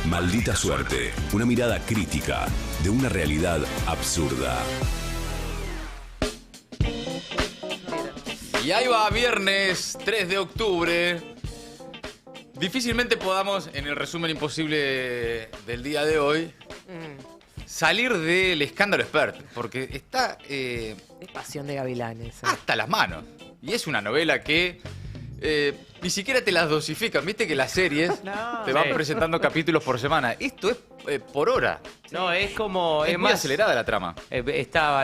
Maldita suerte, una mirada crítica de una realidad absurda. Y ahí va, viernes 3 de octubre. Difícilmente podamos, en el resumen imposible del día de hoy, salir del escándalo Expert, porque está Es Pasión de Gavilanes. hasta las manos. Y es una novela que ni siquiera te las dosifican. Viste que las series No. te van Sí. presentando capítulos por semana. Esto es por hora. No, es como... Es muy más acelerada la trama. Estaba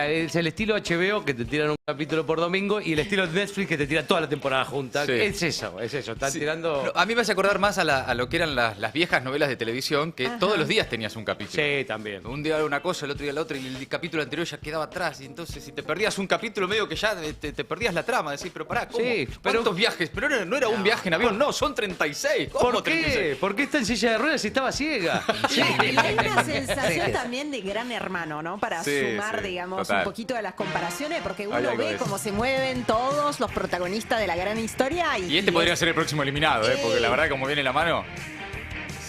es el estilo HBO que te tiran un capítulo por domingo y el estilo Netflix que te tira toda la temporada junta. Sí. Es eso. Están Sí. tirando... No, a mí me hace acordar más a lo que eran las viejas novelas de televisión, que todos los días tenías un capítulo. Sí, también. Un día una cosa, el otro día la otra, y el capítulo anterior ya quedaba atrás. Y entonces, si te perdías un capítulo, medio que ya te perdías la trama. Decís, pero pará, ¿cómo? Sí, pero- ¿Cuántos viajes? Pero no era un viaje en avión, no, son 36. ¿Cómo ¿Por 36? qué? ¿Por qué está en silla de ruedas si estaba ciega? Y hay una sensación también de Gran Hermano, ¿no? Para Sí, sumar, sí, digamos, total. un poquito de las comparaciones, porque Hay uno algo de ve eso. cómo se mueven todos los protagonistas de la gran historia. Y este podría ser el próximo eliminado, porque la verdad, como viene la mano,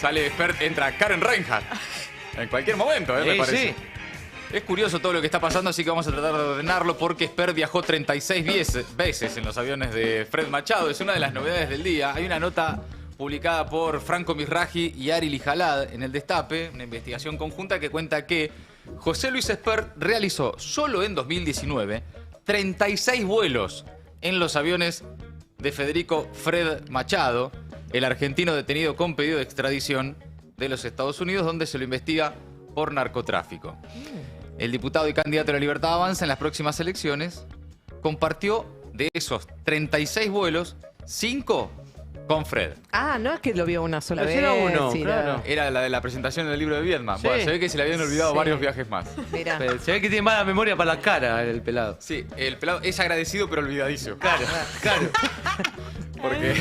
sale Expert, entra Karen Reinhardt. En cualquier momento, me Sí, parece. sí. Es curioso todo lo que está pasando, así que vamos a tratar de ordenarlo porque Expert viajó 36 veces en los aviones de Fred Machado. Es una de las novedades del día. Hay una nota publicada por Franco Misraji y Ari Lijalad en El Destape, una investigación conjunta que cuenta que José Luis Expert realizó solo en 2019 36 vuelos en los aviones de Federico Fred Machado, el argentino detenido con pedido de extradición de los Estados Unidos, donde se lo investiga por narcotráfico. El diputado y candidato a la Libertad Avanza en las próximas elecciones compartió de esos 36 vuelos, 5 con Fred. Ah, no es que lo vio una sola Pero vez. era uno, sí, claro. Era la de la presentación del libro de Viedma. Sí. Bueno, se ve que se le habían olvidado Sí. varios viajes más. Mira. Se ve que tiene mala memoria para la cara el pelado. Sí, el pelado es agradecido pero olvidadizo. Claro. Porque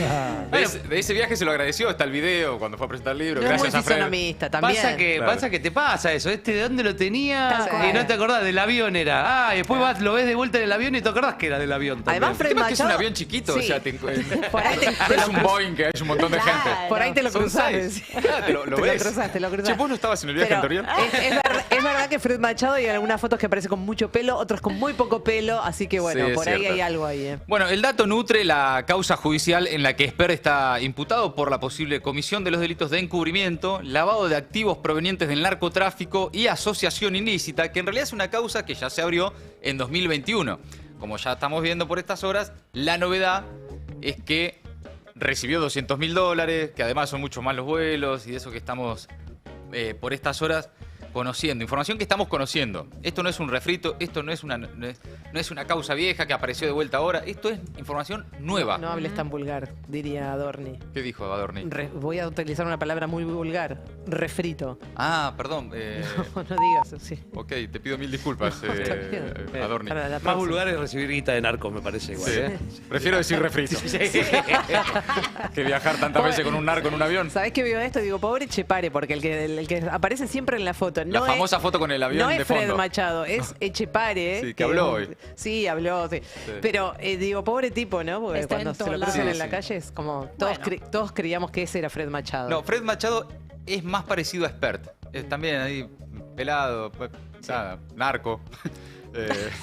de ese viaje se lo agradeció, está el video cuando fue a presentar el libro. No es muy Gracias a Fred. fisonomista también. Claro. Pasa que te pasa eso. ¿De dónde lo tenía? Tal cual. Y no te acordás, del avión era. Ah, y después lo ves de vuelta en el avión y te acordás que era del avión también. Además, El Fred tema es que es un Machado- avión chiquito, Sí. o sea, Por ahí te- no es un Boeing que hay un montón de Claro. gente. Por ahí te lo Son cruzaste. 6. Te lo Te ves. cruzaste, lo cruzaste. Che, vos no estabas en el viaje Pero anterior. es verdad que Fred Machado hay algunas fotos que aparece con mucho pelo, otras con muy poco pelo, así que bueno, Sí, es por ahí cierto. hay algo ahí. Bueno, el dato nutre la causa judicial en la que Expert está imputado por la posible comisión de los delitos de encubrimiento, lavado de activos provenientes del narcotráfico y asociación ilícita, que en realidad es una causa que ya se abrió en 2021. Como ya estamos viendo por estas horas, la novedad es que recibió $200.000, que además son mucho más los vuelos y de eso que estamos por estas horas conociendo, información que estamos conociendo. Esto no es un refrito, esto no es una causa vieja que apareció de vuelta ahora, esto es información nueva. No hables tan vulgar, diría Adorni. ¿Qué dijo Adorni? Voy a utilizar una palabra muy vulgar. Refrito. Ah, perdón. No digas así. Ok, te pido mil disculpas, Está bien. Adorni. Para la Más próxima. vulgar es recibir guita de narco, me parece igual. Sí. ¿eh? Prefiero decir refrito que viajar tantas veces con un narco en un avión. ¿Sabés qué veo esto? Digo, pobre Echepare, porque el que aparece siempre en la foto. La No famosa es, foto con el avión no de es Fred fondo. Machado, es Echepare. Sí, que habló hoy. Sí, habló, sí. Pero digo, pobre tipo, ¿no? Porque Está cuando en se lo todos cruzan lados. en la Sí, calle es como. Todos creíamos que ese era Fred Machado. No, Fred Machado es más parecido a Expert. También ahí pelado, nada, narco.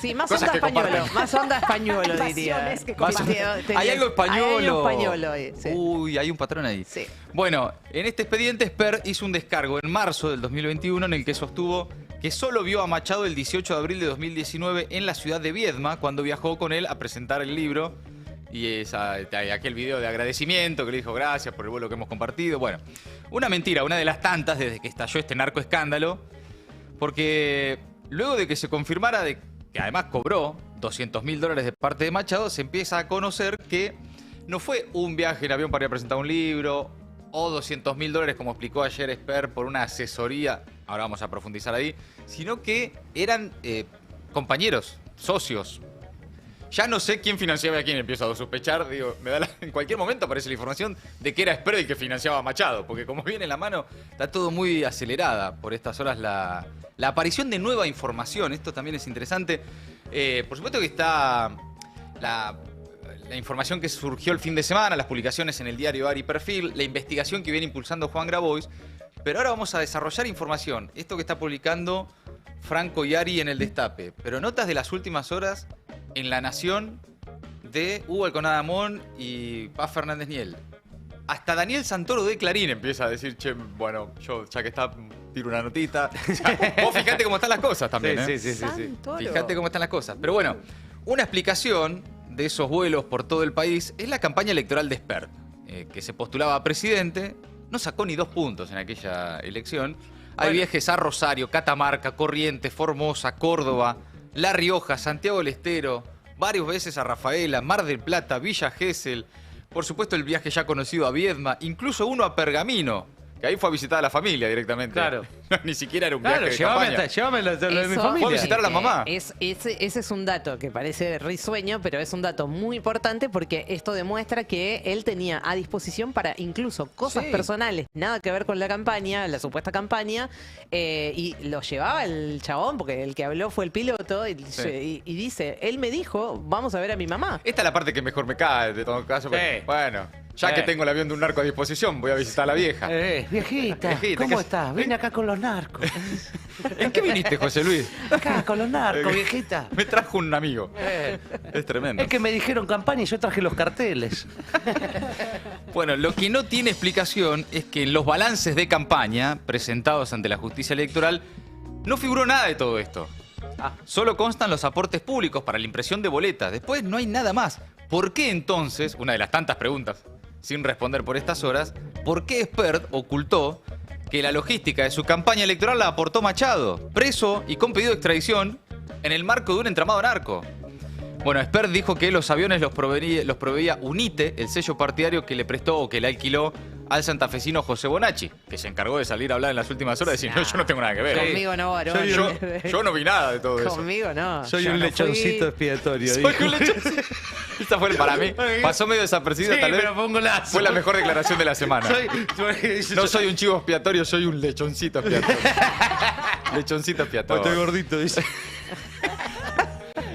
Sí, más cosas onda que españolo. comparten. Más onda españolo, diría. Pasiones que Más- comparten. hay algo españolo. Hay algo españolo ahí, sí. Uy, hay un patrón ahí. Sí. Bueno, en este expediente Expert hizo un descargo en marzo del 2021 en el que sostuvo que solo vio a Machado el 18 de abril de 2019 en la ciudad de Viedma cuando viajó con él a presentar el libro y aquel video de agradecimiento que le dijo gracias por el vuelo que hemos compartido. Bueno, una mentira, una de las tantas desde que estalló este narcoescándalo, porque luego de que se confirmara de que además cobró $200.000 de parte de Machado, se empieza a conocer que no fue un viaje en avión para ir a presentar un libro o $200.000, como explicó ayer Expert, por una asesoría, ahora vamos a profundizar ahí, sino que eran compañeros, socios. Ya no sé quién financiaba a quién, empiezo a sospechar, digo, en cualquier momento aparece la información de que era Expert el que financiaba a Machado, porque como viene en la mano, está todo muy acelerada por estas horas la aparición de nueva información. Esto también es interesante. Por supuesto que está la información que surgió el fin de semana, las publicaciones en el diario Ari Perfil, la investigación que viene impulsando Juan Grabois, Pero ahora vamos a desarrollar información. Esto que está publicando Franco Iari en El Destape. Pero notas de las últimas horas en La Nación de Hugo Alconadamón y Paz Fernández Niel. Hasta Daniel Santoro de Clarín empieza a decir, che, bueno, yo ya que está, tiro una notita. Vos fijate cómo están las cosas también, ¿eh? Sí. Santoro. Fíjate cómo están las cosas. Pero bueno, una explicación de esos vuelos por todo el país es la campaña electoral de Spert, que se postulaba a presidente. No sacó ni 2 puntos en aquella elección. Hay viajes a Rosario, Catamarca, Corrientes, Formosa, Córdoba, La Rioja, Santiago del Estero, varias veces a Rafaela, Mar del Plata, Villa Gesell. Por supuesto, el viaje ya conocido a Viedma, incluso uno a Pergamino, que ahí fue a visitar a la familia directamente. Claro. Ni siquiera era un viaje de campaña. Llévame lo de mi Eso, familia. Fue a visitar a la mamá. Ese es un dato que parece risueño, pero es un dato muy importante porque esto demuestra que él tenía a disposición para incluso cosas personales, nada que ver con la campaña, la supuesta campaña, y lo llevaba el chabón, porque el que habló fue el piloto, y dice, él me dijo, vamos a ver a mi mamá. Esta es la parte que mejor me cae de todo caso. Bueno, ya que tengo el avión de un narco a disposición, voy a visitar a la vieja. Viejita, ¿cómo estás? Vine acá con los narcos. ¿En qué viniste, José Luis? Acá con los narcos, viejita. Me trajo un amigo. Es tremendo. Es que me dijeron campaña y yo traje los carteles. Bueno, lo que no tiene explicación es que en los balances de campaña presentados ante la justicia electoral no figuró nada de todo esto. Solo constan los aportes públicos para la impresión de boletas. Después no hay nada más. ¿Por qué entonces, una de las tantas preguntas sin responder por estas horas, por qué Spert ocultó que la logística de su campaña electoral la aportó Machado, preso y con pedido de extradición en el marco de un entramado narco? Bueno, Spert dijo que los aviones los proveía UNITE, el sello partidario que le prestó o que le alquiló al santafesino José Bonacci, que se encargó de salir a hablar en las últimas horas y decir, no, yo no tengo nada que ver. Conmigo no, varón. Yo no vi nada de todo eso. Conmigo no. Soy Yo un no lechoncito fui. expiatorio. Soy un lechoncito. Esta fue para mí. Pasó medio desapercibido, tal vez. pero fue un golazo. Fue la mejor declaración de la semana. No soy un chivo expiatorio, soy un lechoncito expiatorio. Lechoncito expiatorio. Estoy gordito, dice.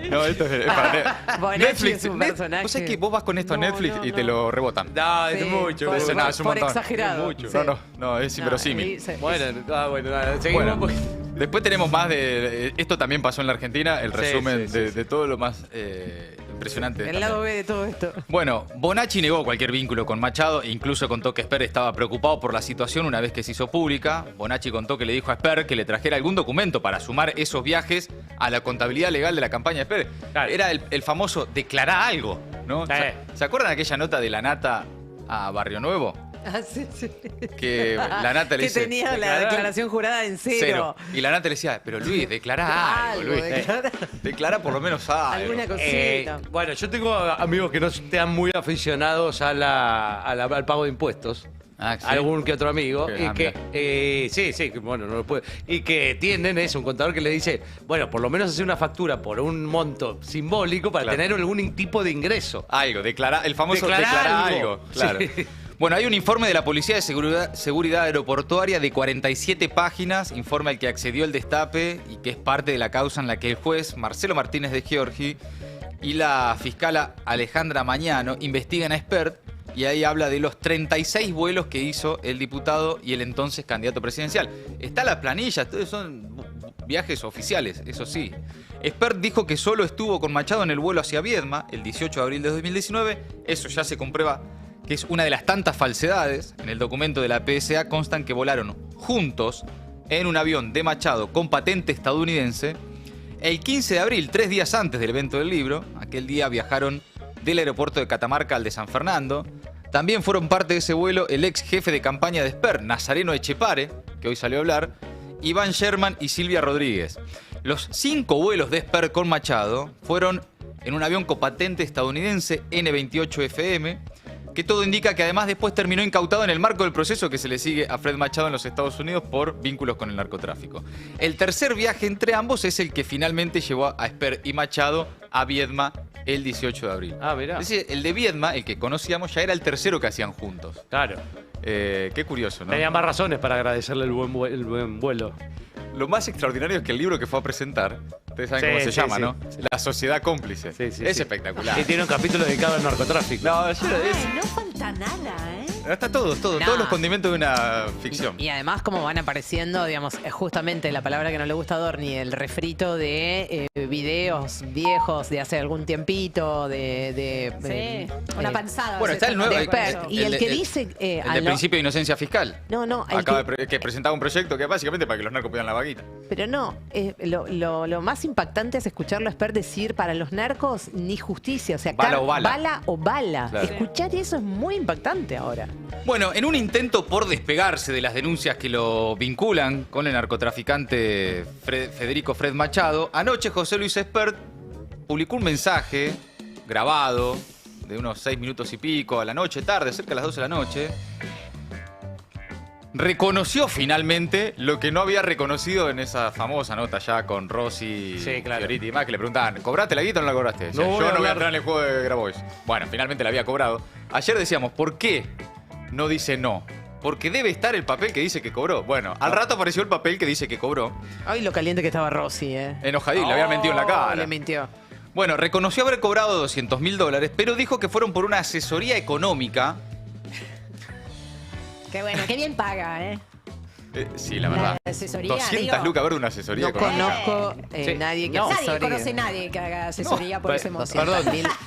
No, esto es para Bonacci Netflix. es un personaje. Vos sabés que vos vas con esto a Netflix y te lo rebotan. No, Sí, es mucho. por- Eso no, es un por montón. exagerado. Es mucho. Sí. No, es inverosímil. Bueno, nada, seguimos. Bueno, después tenemos más de... Esto también pasó en la Argentina, el resumen sí. de todo lo más impresionante. de El esta lado B de todo esto. Bueno, Bonacci negó cualquier vínculo con Machado e incluso contó que Spert estaba preocupado por la situación una vez que se hizo pública. Bonacci contó que le dijo a Spert que le trajera algún documento para sumar esos viajes a la contabilidad legal de la campaña de Spert. Claro. Era el famoso declará algo, ¿no? ¿Se acuerdan de aquella nota de la Nata a Barrio Nuevo? Ah, sí. Que la Nata le que dice... tenía la "Declará declaración jurada en cero. Y la Nata le decía, pero Luis, declará algo, Luis. Declara por lo menos algo. Alguna cosita. Bueno, yo tengo amigos que no están muy aficionados al pago de impuestos. Ah, ¿sí? Algún que otro amigo. Sí, Y que, sí, que, bueno, no lo puede. Y que tienen un contador que le dice, bueno, por lo menos hacer una factura por un monto simbólico para tener algún tipo de ingreso. Algo, el famoso Declará declará algo. algo. Claro. Sí. Bueno, hay un informe de la Policía de Seguridad Aeroportuaria de 47 páginas, informe al que accedió el Destape y que es parte de la causa en la que el juez Marcelo Martínez de Giorgi y la fiscala Alejandra Mañano investigan a Spert, y ahí habla de los 36 vuelos que hizo el diputado y el entonces candidato presidencial. Está la planilla, todos son viajes oficiales, eso sí. Spert dijo que solo estuvo con Machado en el vuelo hacia Viedma el 18 de abril de 2019, eso ya se comprueba que es una de las tantas falsedades. En el documento de la PSA constan que volaron juntos en un avión de Machado con patente estadounidense. El 15 de abril, 3 días antes del evento del libro, aquel día viajaron del aeropuerto de Catamarca al de San Fernando. También fueron parte de ese vuelo el ex jefe de campaña de Spert, Nazareno Echepare, que hoy salió a hablar, Iván Sherman y Silvia Rodríguez. Los 5 vuelos de Spert con Machado fueron en un avión con patente estadounidense N-28FM, que todo indica que además después terminó incautado en el marco del proceso que se le sigue a Fred Machado en los Estados Unidos por vínculos con el narcotráfico. El tercer viaje entre ambos es el que finalmente llevó a Spert y Machado a Viedma el 18 de abril. Ah, mirá. Es decir, el de Viedma, el que conocíamos, ya era el tercero que hacían juntos. Claro. Qué curioso, ¿no? Tenía más razones para agradecerle el buen vuelo. Lo más extraordinario es que el libro que fue a presentar, ustedes saben cómo se llama, sí. ¿no? La Sociedad Cómplice. Sí, es espectacular. Y tiene un capítulo dedicado al narcotráfico. No, No falta nada, ¿eh? Está todo, No. todos los condimentos de una ficción. Y además como van apareciendo, digamos, justamente la palabra que no le gusta a Dorni, el refrito de videos viejos de hace algún tiempito, Sí, una panzada. Bueno, se está el nuevo- con expert. eso. Y el que dice... El de principio de inocencia fiscal. No, el Acaba que- que presentaba un proyecto que básicamente para que los narcos pidan la vaguita. Pero no, lo más impactante es escucharlo a Esper decir para los narcos ni justicia, o sea, Bala o bala. bala o bala. Claro. Escuchar eso es muy impactante ahora. Bueno, en un intento por despegarse de las denuncias que lo vinculan con el narcotraficante Federico Fred Machado, anoche José Luis Espert publicó un mensaje grabado de unos 6 minutos y pico a la noche, tarde, cerca de las 12 de la noche. Reconoció finalmente lo que no había reconocido en esa famosa nota ya con Rossi, Sí, claro. Fioriti y demás, que le preguntaban, ¿cobraste la guita o no la cobraste? Decía, No voy yo a no voy a hablar. entrar en el juego de Grabois. Bueno, finalmente la había cobrado. Ayer decíamos, ¿por qué no dice no? Porque debe estar el papel que dice que cobró. Bueno, al rato apareció el papel que dice que cobró. Ay, lo caliente que estaba Rossi, Enojadín, le había mentido en la cara. Le mintió. Bueno, reconoció haber cobrado $200.000, pero dijo que fueron por una asesoría económica. Qué bueno, qué bien paga, ¿eh? Sí, la verdad. La asesoría, 200 digo. lucas ver una asesoría No económica. conozco Sí. nadie que No. Nadie asesore. conoce a nadie que haga asesoría por No, ese monto.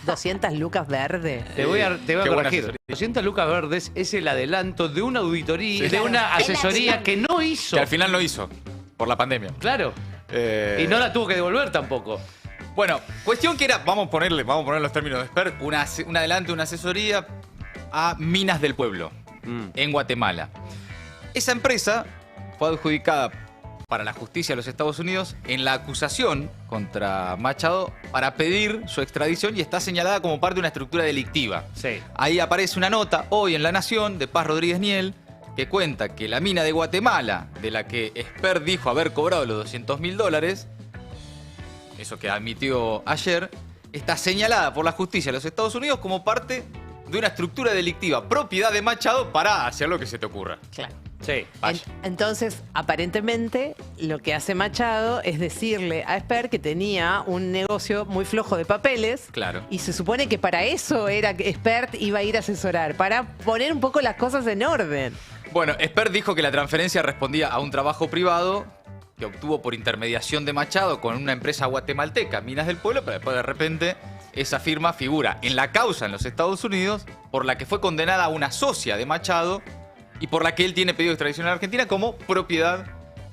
200 lucas verde. Te voy a Qué buena corregir. asesoría. 200 lucas verdes es el adelanto de una auditoría, Sí. de una Claro. asesoría que no hizo. Que al final no hizo, por la pandemia. Claro. Y no la tuvo que devolver tampoco. Bueno, cuestión que era, vamos a poner los términos de expert, un adelanto, una asesoría a Minas del Pueblo, en Guatemala. Esa empresa fue adjudicada para la justicia de los Estados Unidos en la acusación contra Machado para pedir su extradición y está señalada como parte de una estructura delictiva. Sí. Ahí aparece una nota hoy en La Nación de Paz Rodríguez Niel que cuenta que la mina de Guatemala, de la que Esper dijo haber cobrado los $200.000, eso que admitió ayer, está señalada por la justicia de los Estados Unidos como parte de una estructura delictiva, propiedad de Machado para hacer lo que se te ocurra. Claro. Sí. Vaya. Entonces, aparentemente, lo que hace Machado es decirle a Esper que tenía un negocio muy flojo de papeles. Claro. Y se supone que para eso era que Esper iba a ir a asesorar, para poner un poco las cosas en orden. Bueno, Esper dijo que la transferencia respondía a un trabajo privado que obtuvo por intermediación de Machado con una empresa guatemalteca, Minas del Pueblo, pero después de repente esa firma figura en la causa en los Estados Unidos por la que fue condenada una socia de Machado y por la que él tiene pedido de extradición a Argentina como propiedad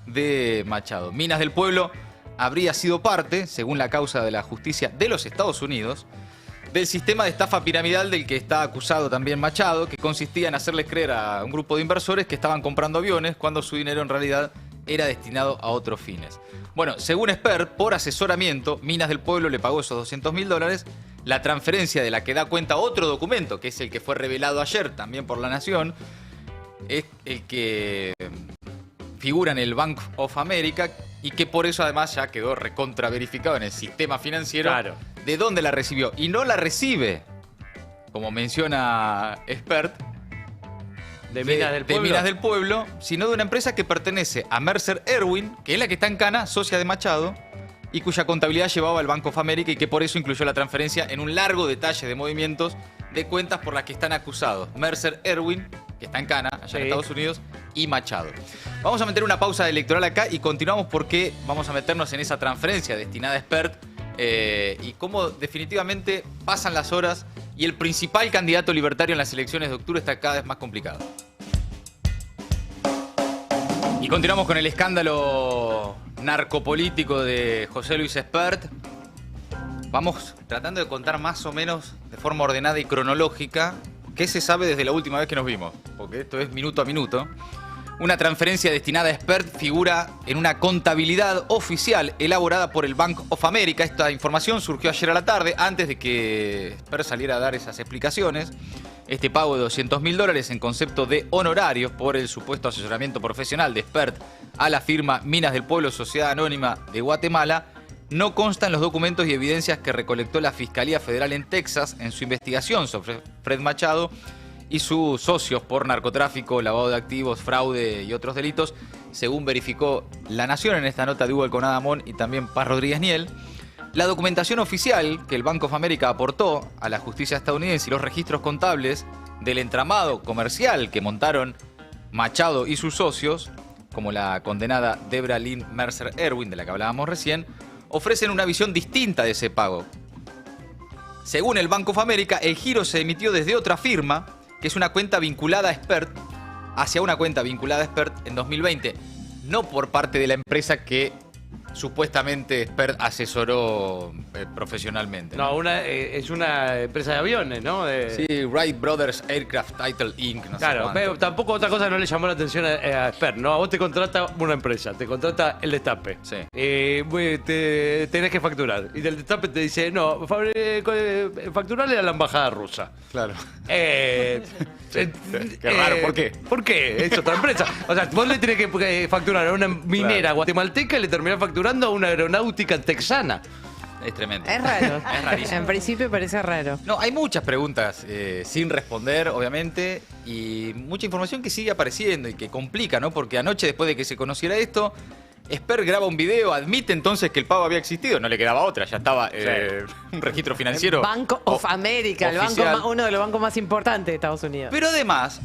de Machado. Minas del Pueblo habría sido parte, según la causa de la justicia de los Estados Unidos, del sistema de estafa piramidal del que está acusado también Machado, que consistía en hacerles creer a un grupo de inversores que estaban comprando aviones cuando su dinero en realidad era destinado a otros fines. Bueno, según Esper, por asesoramiento, Minas del Pueblo le pagó esos $200.000. La transferencia de la que da cuenta otro documento, que es el que fue revelado ayer también por La Nación, es el que figura en el Bank of America y que por eso además ya quedó recontra verificado en el sistema financiero. Claro. De dónde la recibió. Y no la recibe, como menciona Expert, De Minas del Pueblo. de Minas del Pueblo, sino de una empresa que pertenece a Mercer Erwin, que es la que está en Cana, socia de Machado, y cuya contabilidad llevaba el Bank of America y que por eso incluyó la transferencia en un largo detalle de movimientos de cuentas por las que están acusados Mercer Erwin, que está en Cana, allá en Sí. Estados Unidos, y Machado. Vamos a meter una pausa electoral acá y continuamos porque vamos a meternos en esa transferencia destinada a Expert y cómo definitivamente pasan las horas y el principal candidato libertario en las elecciones de octubre está cada vez más complicado. Y continuamos con el escándalo narcopolítico de José Luis Espert. Vamos tratando de contar más o menos de forma ordenada y cronológica qué se sabe desde la última vez que nos vimos, porque esto es minuto a minuto. Una transferencia destinada a Expert figura en una contabilidad oficial elaborada por el Bank of America. Esta información surgió ayer a la tarde, antes de que Expert saliera a dar esas explicaciones. Este pago de $200.000 en concepto de honorarios por el supuesto asesoramiento profesional de Expert a la firma Minas del Pueblo Sociedad Anónima de Guatemala no consta en los documentos y evidencias que recolectó la Fiscalía Federal en Texas en su investigación sobre Fred Machado y sus socios por narcotráfico, lavado de activos, fraude y otros delitos, según verificó La Nación en esta nota de Hugo Conadamón y también Paz Rodríguez Niel. La documentación oficial que el Bank of America aportó a la justicia estadounidense y los registros contables del entramado comercial que montaron Machado y sus socios, como la condenada Debra Lynn Mercer Erwin, de la que hablábamos recién, ofrecen una visión distinta de ese pago. Según el Bank of America, el giro se emitió desde otra firma, que es una cuenta vinculada a Expert, hacia una cuenta vinculada a Expert en 2020, no por parte de la empresa que supuestamente Expert asesoró profesionalmente. No, es una empresa de aviones, ¿no? Sí, Wright Brothers Aircraft Title Inc. No Claro, sé cuánto. pero tampoco otra cosa no le llamó la atención a Expert, ¿no? A vos te contrata una empresa, te contrata el Destape. Sí. Tenés que facturar. Y el Destape te dice, no, facturarle a la embajada rusa. Claro. Qué raro, ¿por qué? ¿Por qué? Es otra empresa. O sea, vos le tenés que facturar a una minera guatemalteca y le terminás facturando a una aeronáutica texana. Es tremendo. Es raro. Es rarísimo. En principio parece raro. No, hay muchas preguntas sin responder, obviamente, y mucha información que sigue apareciendo y que complica, ¿no? Porque anoche, después de que se conociera esto, Expert graba un video, admite entonces que el pago había existido, no le quedaba otra, ya estaba un registro financiero. Banco of America, el oficial. banco uno de los bancos más importantes de Estados Unidos. Pero además,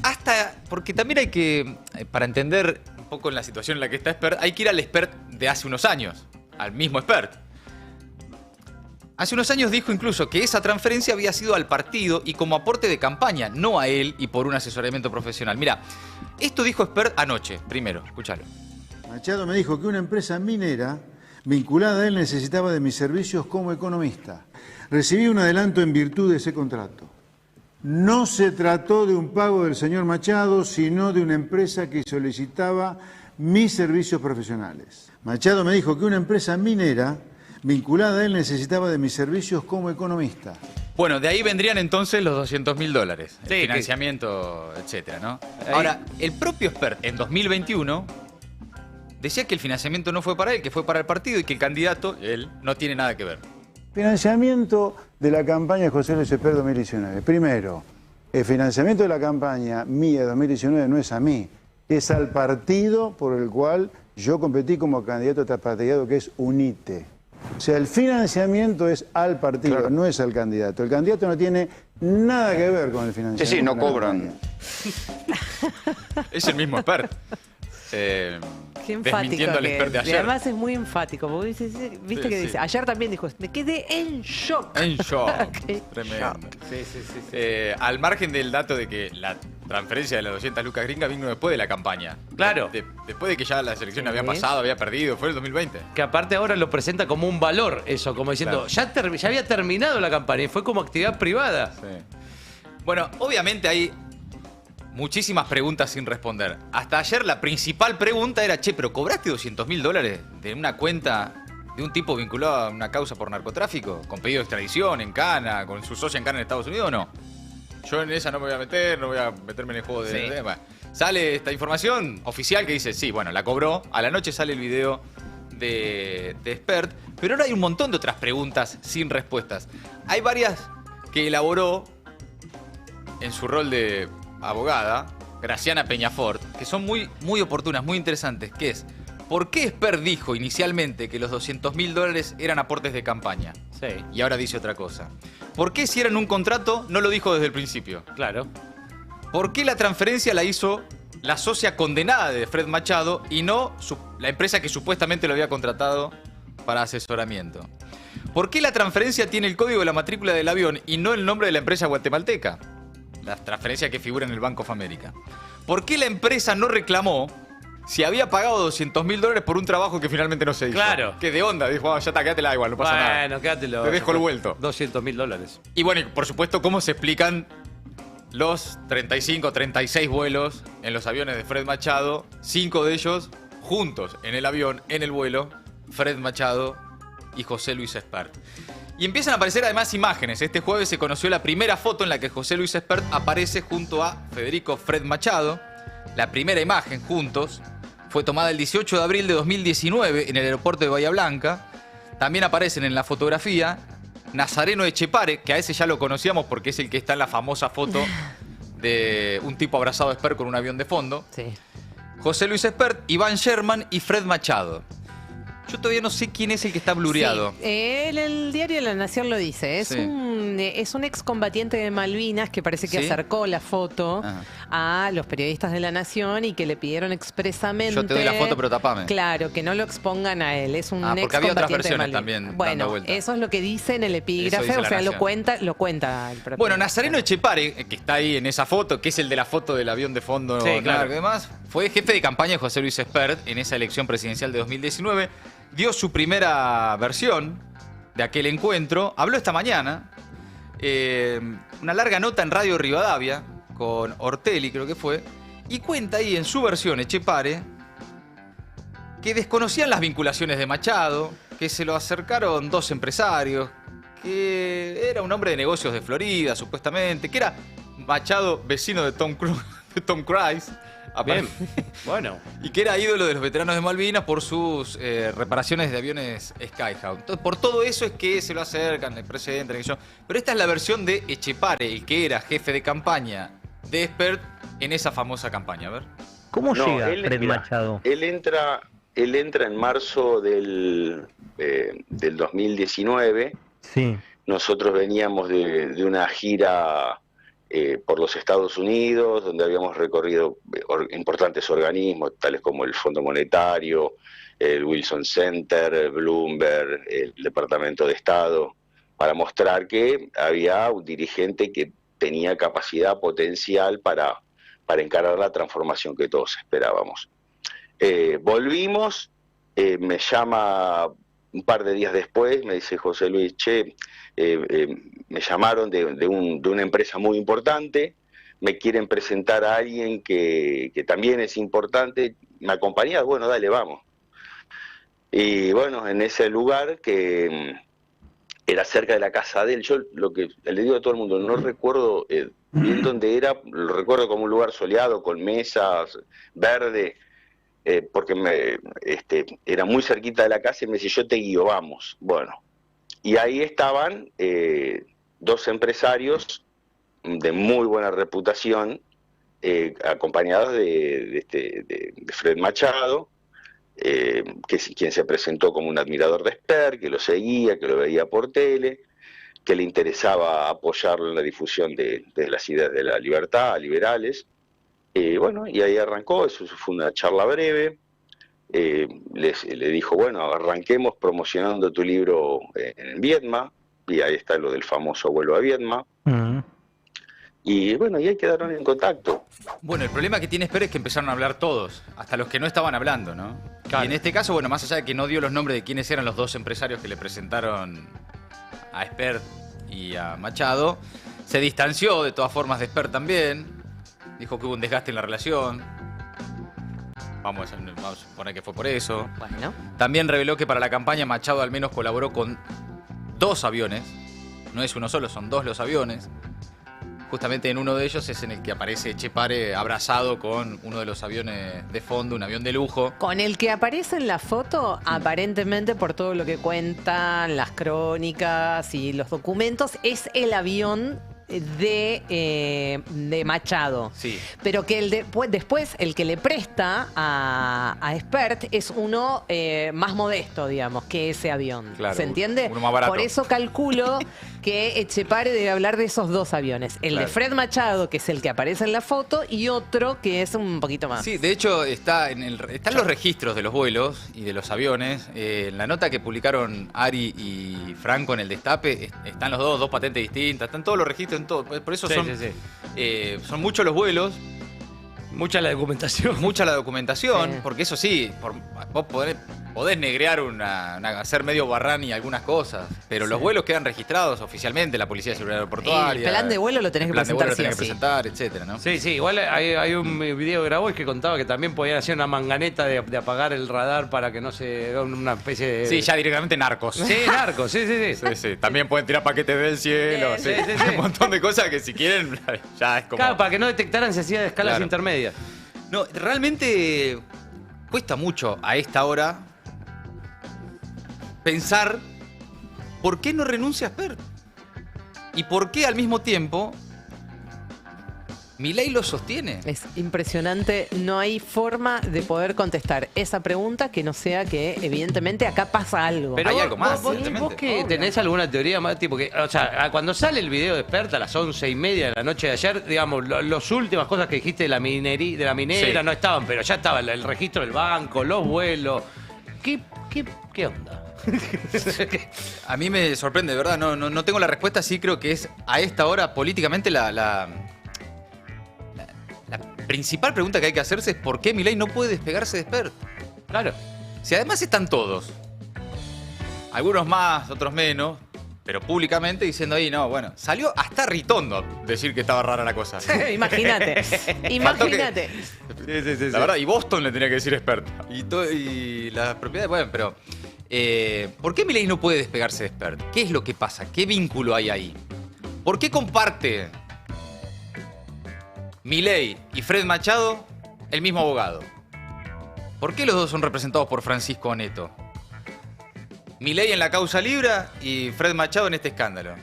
porque también hay que, para entender un poco en la situación en la que está Expert, hay que ir al Expert de hace unos años, al mismo Expert. Hace unos años dijo incluso que esa transferencia había sido al partido y como aporte de campaña, no a él y por un asesoramiento profesional. Mira, esto dijo Expert anoche, primero, escúchalo. Machado me dijo que una empresa minera vinculada a él necesitaba de mis servicios como economista. Recibí un adelanto en virtud de ese contrato. No se trató de un pago del señor Machado, sino de una empresa que solicitaba mis servicios profesionales. Machado me dijo que una empresa minera vinculada a él necesitaba de mis servicios como economista. Bueno, de ahí vendrían entonces los $200.000, el Sí, financiamiento, etcétera, ¿no? Ahí. Ahora, el propio Expert en 2021 decía que el financiamiento no fue para él, que fue para el partido y que el candidato, él, no tiene nada que ver. Financiamiento de la campaña de José Luis Expert 2019. Primero, el financiamiento de la campaña mía 2019 no es a mí, es al partido por el cual yo competí como candidato traspartidado, que es UNITE. O sea, el financiamiento es al partido, Claro. no es al candidato. El candidato no tiene nada que ver con el financiamiento. Sí, no de la cobran. campaña. Es el mismo Expert. Qué enfático Desmintiendo al que Expert de es. Y ayer. además es muy enfático. Porque viste Sí, que sí. dice, ayer también dijo, me quedé en shock. En shock. Qué Tremendo. shock. Sí. Al margen del dato de que la transferencia de las 200 lucas gringas vino después de la campaña. Claro. Después de que ya la selección Sí. había pasado, había perdido, fue el 2020. Que aparte ahora lo presenta como un valor eso, como diciendo, Claro. ya había terminado la campaña y fue como actividad privada. Sí. Bueno, obviamente hay muchísimas preguntas sin responder. Hasta ayer la principal pregunta era, che, ¿pero cobraste $200.000 de una cuenta de un tipo vinculado a una causa por narcotráfico? ¿Con pedido de extradición en Cana, con su socia en Cana en Estados Unidos o no? Yo en esa no me voy a meter, no voy a meterme en el juego de... Sí. Bueno, sale esta información oficial que dice, sí, bueno, la cobró. A la noche sale el video de Expert. Pero ahora hay un montón de otras preguntas sin respuestas. Hay varias que elaboró en su rol de abogada, Graciana Peñafort, que son muy, muy oportunas, muy interesantes, que es, ¿por qué Expert dijo inicialmente que los $200.000 eran aportes de campaña? Sí, Y ahora dice otra cosa. ¿Por qué si eran un contrato no lo dijo desde el principio? claro. ¿Por qué la transferencia la hizo la socia condenada de Fred Machado y no la empresa que supuestamente lo había contratado para asesoramiento? ¿Por qué la transferencia tiene el código de la matrícula del avión y no el nombre de la empresa guatemalteca? La transferencia que figura en el Bank of America. ¿Por qué la empresa no reclamó si había pagado $200.000 por un trabajo que finalmente no se hizo? Claro. ¿Qué de onda? Dijo, ya está, quédatela igual, no pasa nada. Bueno, quédatelo. Te dejo el vuelto. $200.000. Y bueno, y por supuesto, ¿cómo se explican los 35, 36 vuelos en los aviones de Fred Machado? 5 de ellos juntos en el avión, en el vuelo, Fred Machado y José Luis Expert. Y empiezan a aparecer además imágenes. Este jueves se conoció la primera foto en la que José Luis Expert aparece junto a Federico Fred Machado. La primera imagen juntos fue tomada el 18 de abril de 2019 en el aeropuerto de Bahía Blanca. También aparecen en la fotografía Nazareno Echepare, que a ese ya lo conocíamos porque es el que está en la famosa foto de un tipo abrazado a Expert con un avión de fondo. Sí. José Luis Expert, Iván Sherman y Fred Machado. Yo todavía no sé quién es el que está blureado. Sí, el diario La Nación lo dice. Es, Sí. es un excombatiente de Malvinas que parece que ¿Sí? acercó la foto a los periodistas de La Nación y que le pidieron expresamente... Yo te doy la foto, pero tapame. Claro, que no lo expongan a él. Es un porque había otras excombatiente de versiones Malvinas. también dando Bueno, vuelta. eso es lo que dice en el Eso epígrafe, dice o La sea, Nación. lo cuenta el propio. Bueno, Nazareno Echepare, que está ahí en esa foto, que es el de la foto del avión de fondo Sí, claro. largo y demás, fue jefe de campaña de José Luis Espert en esa elección presidencial de 2019. Dio su primera versión de aquel encuentro. Habló esta mañana. Una larga nota en Radio Rivadavia con Ortelli, creo que fue. Y cuenta ahí en su versión, Echepare, que desconocían las vinculaciones de Machado, que se lo acercaron dos empresarios, que era un hombre de negocios de Florida, supuestamente, que era Machado, vecino de Tom Cruise, Bien, bueno. y que era ídolo de los veteranos de Malvinas por sus reparaciones de aviones Skyhound. Entonces, por todo eso es que se lo acercan, le presentan, que yo. Pero esta es la versión de Echepare, el que era jefe de campaña de Espert en esa famosa campaña. A ver. ¿Cómo No, llega él- Fred mira, Machado? Él entra en marzo del 2019. Sí. Nosotros veníamos de una gira por los Estados Unidos, donde habíamos recorrido importantes organismos, tales como el Fondo Monetario, el Wilson Center, el Bloomberg, el Departamento de Estado, para mostrar que había un dirigente que tenía capacidad potencial para encarar la transformación que todos esperábamos. Volvimos, me llama un par de días después, me dice José Luis, me llamaron de una empresa muy importante, me quieren presentar a alguien que también es importante, ¿me acompañás? Bueno, dale, vamos. Y bueno, en ese lugar que era cerca de la casa de él, yo lo que le digo a todo el mundo, no recuerdo bien dónde era, lo recuerdo como un lugar soleado, con mesas, verde, porque era muy cerquita de la casa y me dice, yo te guío, vamos. Bueno, y ahí estaban dos empresarios de muy buena reputación, acompañados de Fred Machado, que es quien se presentó como un admirador de Espert, que lo seguía, que lo veía por tele, que le interesaba apoyarlo en la difusión de las ideas de la libertad, liberales. Bueno, y ahí arrancó, eso fue una charla breve. Le dijo, bueno, arranquemos promocionando tu libro en Viedma, y ahí está lo del famoso vuelo a Viedma. Y bueno, y ahí quedaron en contacto. Bueno, el problema que tiene Espert es que empezaron a hablar todos, hasta los que no estaban hablando, ¿no? Claro. Y en este caso, bueno, más allá de que no dio los nombres de quiénes eran los dos empresarios que le presentaron a Espert y a Machado, se distanció de todas formas de Espert también, dijo que hubo un desgaste en la relación. Vamos a suponer que fue por eso. Bueno. También reveló que para la campaña Machado al menos colaboró con 2 aviones. No es uno solo, son 2 los aviones. Justamente en uno de ellos es en el que aparece Echepare abrazado con uno de los aviones de fondo, un avión de lujo. Con el que aparece en la foto, aparentemente por todo lo que cuentan las crónicas y los documentos, es el avión de Machado. Sí. Pero que después el que le presta a Espert es uno más modesto, digamos, que ese avión. Claro, ¿Se entiende? uno más barato. Por eso calculo que Echepare debe hablar de esos 2 aviones. El Claro. de Fred Machado, que es el que aparece en la foto, y otro que es un poquito más. Sí, de hecho están los registros de los vuelos y de los aviones. En la nota que publicaron Ari y Franco en el Destape, están los dos patentes distintas, están todos los registros en todo. Por eso Sí, son, sí, sí. Son muchos los vuelos, Mucha la documentación. mucha la documentación, Sí. porque eso sí, vos podés negrear hacer medio barrani algunas cosas, pero los vuelos quedan registrados oficialmente, la Policía de Seguridad Aeroportuaria. El plan de vuelo lo tenés que el plan de vuelo lo presentar, tenés que sí o sí. presentar, etcétera, ¿no? Sí, sí, igual hay un video que grabó y que contaba que también podían hacer una manganeta de apagar el radar para que no se haga una especie de... Sí, ya directamente narcos. Sí, narco, sí, sí, sí. Sí, sí. También pueden tirar paquetes del cielo. Sí, sí. sí, sí. Un montón de cosas que si quieren ya es como... Claro, para que no detectaran se hacía de escalas Claro. intermedias. No, realmente cuesta mucho a esta hora pensar por qué no renuncia a Espert. Y por qué al mismo tiempo Milei lo sostiene. Es impresionante, no hay forma de poder contestar esa pregunta que no sea que evidentemente acá pasa algo. Pero hay algo más, ¿Vos evidentemente. que tenés alguna teoría más? Tipo que, o sea, cuando sale el video de Expert a las 11:30 de la noche de ayer, digamos, las últimas cosas que dijiste de la minera Sí. no estaban, pero ya estaba el registro del banco, los vuelos. ¿Qué onda? A mí me sorprende, de verdad, no tengo la respuesta, sí creo que es a esta hora políticamente la principal pregunta que hay que hacerse es ¿por qué Milei no puede despegarse de Expert? Claro. Si además están todos, algunos más, otros menos, pero públicamente diciendo ahí, no, bueno, salió hasta Ritondo decir que estaba rara la cosa. Imagínate, imagínate. La verdad, y Boston le tenía que decir Expert. Y las propiedades, bueno, pero ¿por qué Milei no puede despegarse de Expert? ¿Qué es lo que pasa? ¿Qué vínculo hay ahí? ¿Por qué comparte Milei y Fred Machado el mismo abogado? ¿Por qué los dos son representados por Francisco Oneto? Milei en la causa Libra y Fred Machado en este escándalo.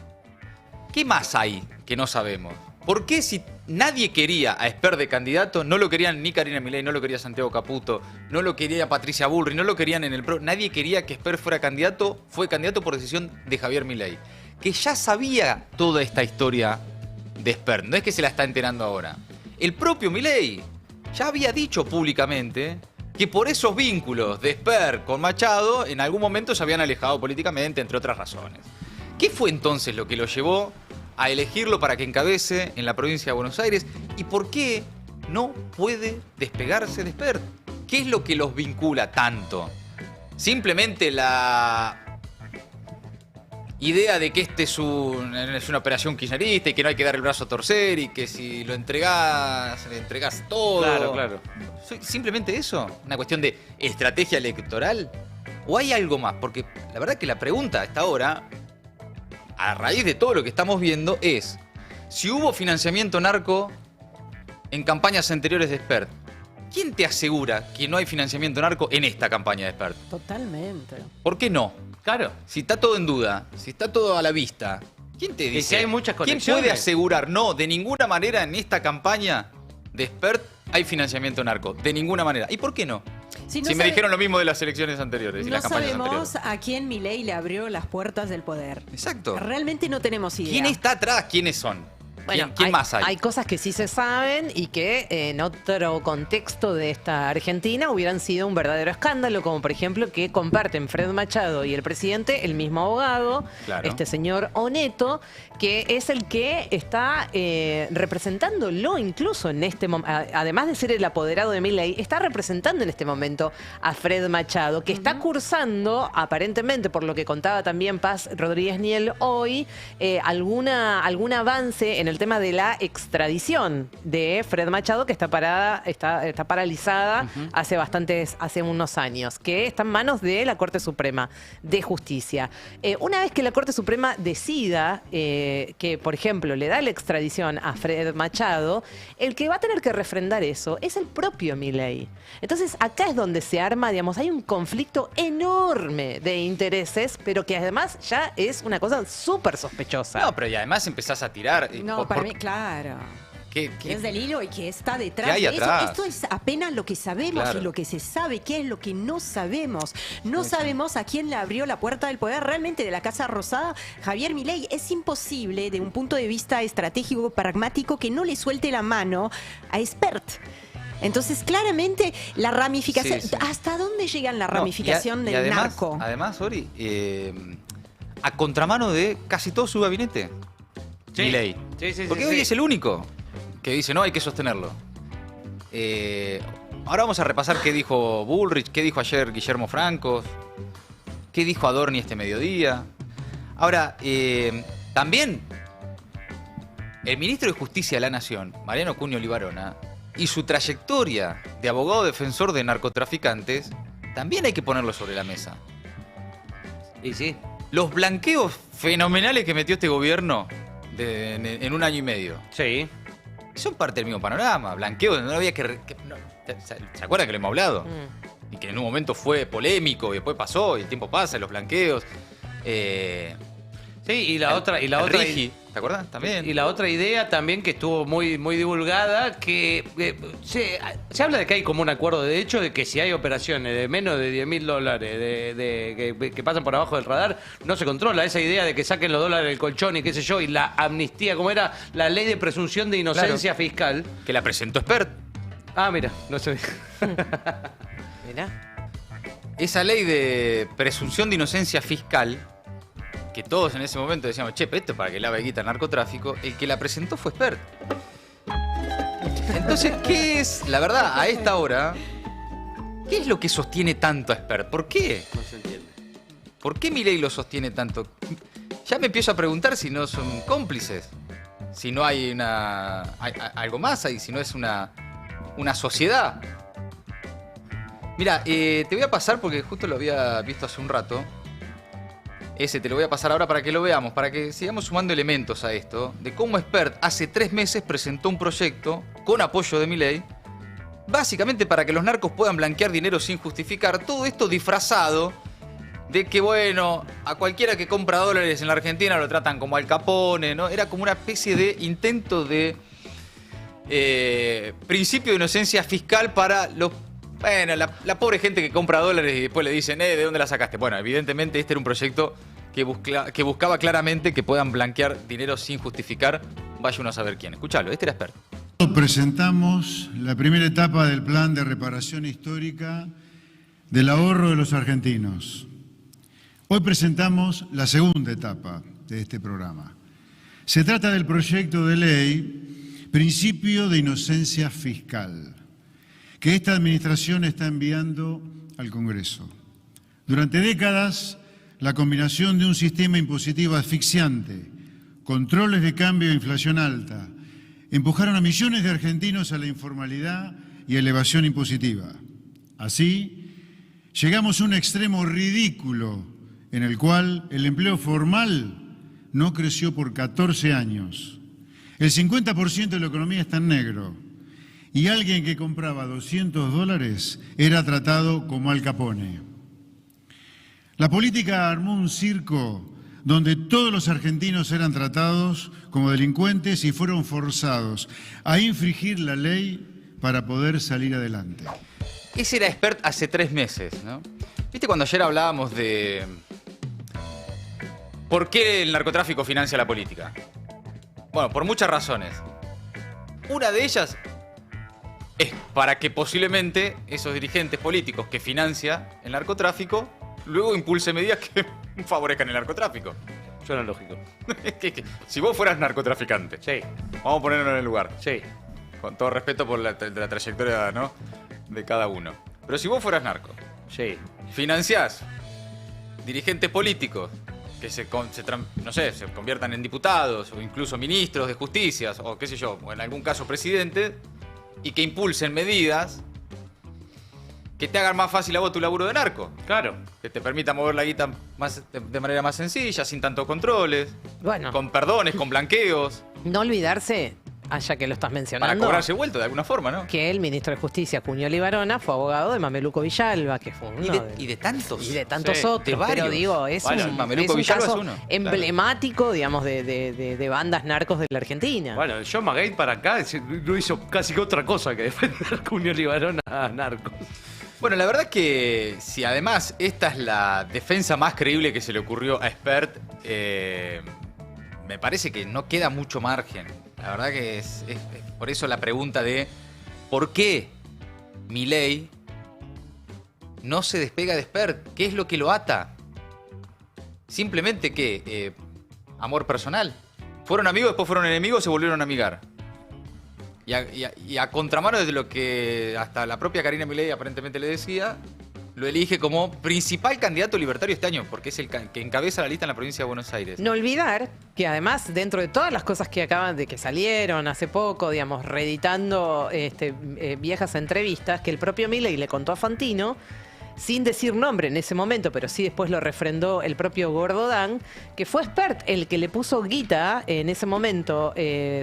¿Qué más hay que no sabemos? ¿Por qué si nadie quería a Expert de candidato, no lo querían ni Karina Milei, no lo quería Santiago Caputo, no lo quería Patricia Bullrich, no lo querían en el PRO, nadie quería que Expert fuera candidato, fue candidato por decisión de Javier Milei, que ya sabía toda esta historia de Expert, no es que se la está enterando ahora. El propio Milei ya había dicho públicamente que por esos vínculos de Expert con Machado en algún momento se habían alejado políticamente, entre otras razones. ¿Qué fue entonces lo que lo llevó a elegirlo para que encabece en la provincia de Buenos Aires? ¿Y por qué no puede despegarse de Expert? ¿Qué es lo que los vincula tanto? ¿Simplemente la idea de que este es una operación kirchnerista y que no hay que dar el brazo a torcer y que si lo entregás, le entregás todo? Claro. ¿Simplemente eso? ¿Una cuestión de estrategia electoral? ¿O hay algo más? Porque la verdad que la pregunta a esta hora, a raíz de todo lo que estamos viendo, es si hubo financiamiento narco en campañas anteriores de Expert. ¿Quién te asegura que no hay financiamiento narco en esta campaña de Expert? Totalmente. ¿Por qué no? Claro. Si está todo en duda, si está todo a la vista, ¿quién te dice? si hay muchas ¿Quién conexiones? puede asegurar? No, de ninguna manera en esta campaña de Expert hay financiamiento narco. De ninguna manera. ¿Y por qué no? Si me dijeron lo mismo de las elecciones anteriores y no las campañas sabemos anteriores. a quién Milei le abrió las puertas del poder. Exacto. Realmente no tenemos idea. ¿Quién está atrás? ¿Quiénes son? Bueno, ¿Quién más hay? Hay cosas que sí se saben y que en otro contexto de esta Argentina hubieran sido un verdadero escándalo, como por ejemplo que comparten Fred Machado y el presidente el mismo abogado, Claro. este señor Oneto, que es el que está representándolo incluso en este momento, además de ser el apoderado de Milei, está representando en este momento a Fred Machado, que está cursando, aparentemente, por lo que contaba también Paz Rodríguez Niel hoy, algún avance en el tema de la extradición de Fred Machado, que está paralizada hace unos años, que está en manos de la Corte Suprema de Justicia. Una vez que la Corte Suprema decida que, por ejemplo, le da la extradición a Fred Machado, el que va a tener que refrendar eso es el propio Milei. Entonces, acá es donde se arma, digamos, hay un conflicto enorme de intereses, pero que además ya es una cosa súper sospechosa. No, pero y además empezás a tirar. No, para mí, claro. ¿Qué? Que es del hilo y que está detrás ¿Qué hay de eso. atrás? Esto es apenas lo que sabemos Claro. y lo que se sabe, qué es lo que no sabemos. No sabemos a quién le abrió la puerta del poder realmente de la Casa Rosada. Javier Milei, es imposible de un punto de vista estratégico, pragmático, que no le suelte la mano a Expert. Entonces, claramente, la ramificación... Sí, sí. ¿Hasta dónde llegan la No, ramificación y del además, narco? Además, Ori, a contramano de casi todo su gabinete, Sí. Milei. Sí, Porque hoy es el único que dice, no, hay que sostenerlo. Ahora vamos a repasar qué dijo Bullrich, qué dijo ayer Guillermo Francos, qué dijo Adorni este mediodía. Ahora, también el ministro de Justicia de la Nación, Mariano Cunio Libarona, y su trayectoria de abogado defensor de narcotraficantes, también hay que ponerlo sobre la mesa. Y sí. Los blanqueos fenomenales que metió este gobierno en un año y medio Sí. son parte del mismo panorama. Blanqueo, no había ¿se acuerdan que lo hemos hablado? Y que en un momento fue polémico y después pasó y el tiempo pasa, los blanqueos. Sí, Sí, y la otra Rigi, ¿te acuerdas? También. Y la otra idea también que estuvo muy, muy divulgada, que se habla de que hay como un acuerdo de hecho de que si hay operaciones de menos de $10.000 que pasan por abajo del radar, no se controla. Esa idea de que saquen los dólares del colchón y qué sé yo, y la amnistía, como era la ley de presunción de inocencia fiscal. Que la presentó Spert. Ah, mira, no sé. Mirá. Esa ley de presunción de inocencia fiscal, que todos en ese momento decíamos, che, pero esto es para que lave guita al narcotráfico, el que la presentó fue Spert. Entonces, ¿qué es, la verdad, a esta hora, qué es lo que sostiene tanto a Spert? ¿Por qué? No se entiende. ¿Por qué Milei lo sostiene tanto? Ya me empiezo a preguntar si no son cómplices, si no hay algo más ahí, si no es una sociedad. Mira, te voy a pasar, porque justo lo había visto hace un rato. Ese te lo voy a pasar ahora para que lo veamos, para que sigamos sumando elementos a esto, de cómo Spert hace 3 meses presentó un proyecto con apoyo de Milei, básicamente para que los narcos puedan blanquear dinero sin justificar, todo esto disfrazado de que, bueno, a cualquiera que compra dólares en la Argentina lo tratan como Al Capone, ¿no? Era como una especie de intento de principio de inocencia fiscal para los... Bueno, la pobre gente que compra dólares y después le dicen, ¿de dónde la sacaste? Bueno, evidentemente este era un proyecto que buscaba claramente que puedan blanquear dinero sin justificar. Vaya uno a saber quién. Escuchalo, este era Spert. Presentamos la primera etapa del plan de reparación histórica del ahorro de los argentinos. Hoy presentamos la segunda etapa de este programa. Se trata del proyecto de ley Principio de Inocencia Fiscal, que esta administración está enviando al Congreso. Durante décadas, la combinación de un sistema impositivo asfixiante, controles de cambio e inflación alta, empujaron a millones de argentinos a la informalidad y a la evasión impositiva. Así, llegamos a un extremo ridículo en el cual el empleo formal no creció por 14 años. El 50% de la economía está en negro. Y alguien que compraba $200 era tratado como Al Capone. La política armó un circo donde todos los argentinos eran tratados como delincuentes y fueron forzados a infringir la ley para poder salir adelante. Ese era Spert hace 3 meses, ¿no? ¿Viste cuando ayer hablábamos de por qué el narcotráfico financia la política? Bueno, por muchas razones. Una de ellas es para que posiblemente esos dirigentes políticos que financia el narcotráfico luego impulse medidas que favorezcan el narcotráfico. Suena lógico. Si vos fueras narcotraficante, Sí, vamos a ponernos en el lugar, sí. con todo respeto por la trayectoria, ¿no?, de cada uno. Pero si vos fueras narco, Sí. financiás dirigentes políticos que se conviertan en diputados o incluso ministros de justicia o qué sé yo, o en algún caso presidentes, y que impulsen medidas que te hagan más fácil a vos tu laburo de narco. Claro. Que te permita mover la guita de manera más sencilla, sin tantos controles, Bueno, con perdones, con blanqueos, no olvidarse, ya que lo estás para mencionando, cobrarse vuelto de alguna forma, ¿no? que el ministro de Justicia, Cuñoli Barona, fue abogado de Mameluco Villalba, que fue uno Y de tantos. y de tantos Sí, otros, de varios. pero digo, es Bueno, un, Mameluco es un Villalba caso es uno, emblemático, digamos, de bandas narcos de la Argentina. Bueno, el John McGate para acá no hizo casi otra cosa que defender a Cuñoli Barona a narcos. Bueno, la verdad que si además esta es la defensa más creíble que se le ocurrió a Spert, me parece que no queda mucho margen. La verdad que es por eso la pregunta de ¿por qué Milei no se despega de Spert? ¿Qué es lo que lo ata? Simplemente que amor personal. Fueron amigos, después fueron enemigos, se volvieron a amigar. Y a contramano de lo que hasta la propia Karina Milei aparentemente le decía, lo elige como principal candidato libertario este año, porque es el que encabeza la lista en la provincia de Buenos Aires. No olvidar que además, dentro de todas las cosas que acaban de que salieron hace poco, digamos, reeditando viejas entrevistas, que el propio Milei le contó a Fantino, sin decir nombre en ese momento, pero sí después lo refrendó el propio Gordodán, que fue Spert el que le puso guita en ese momento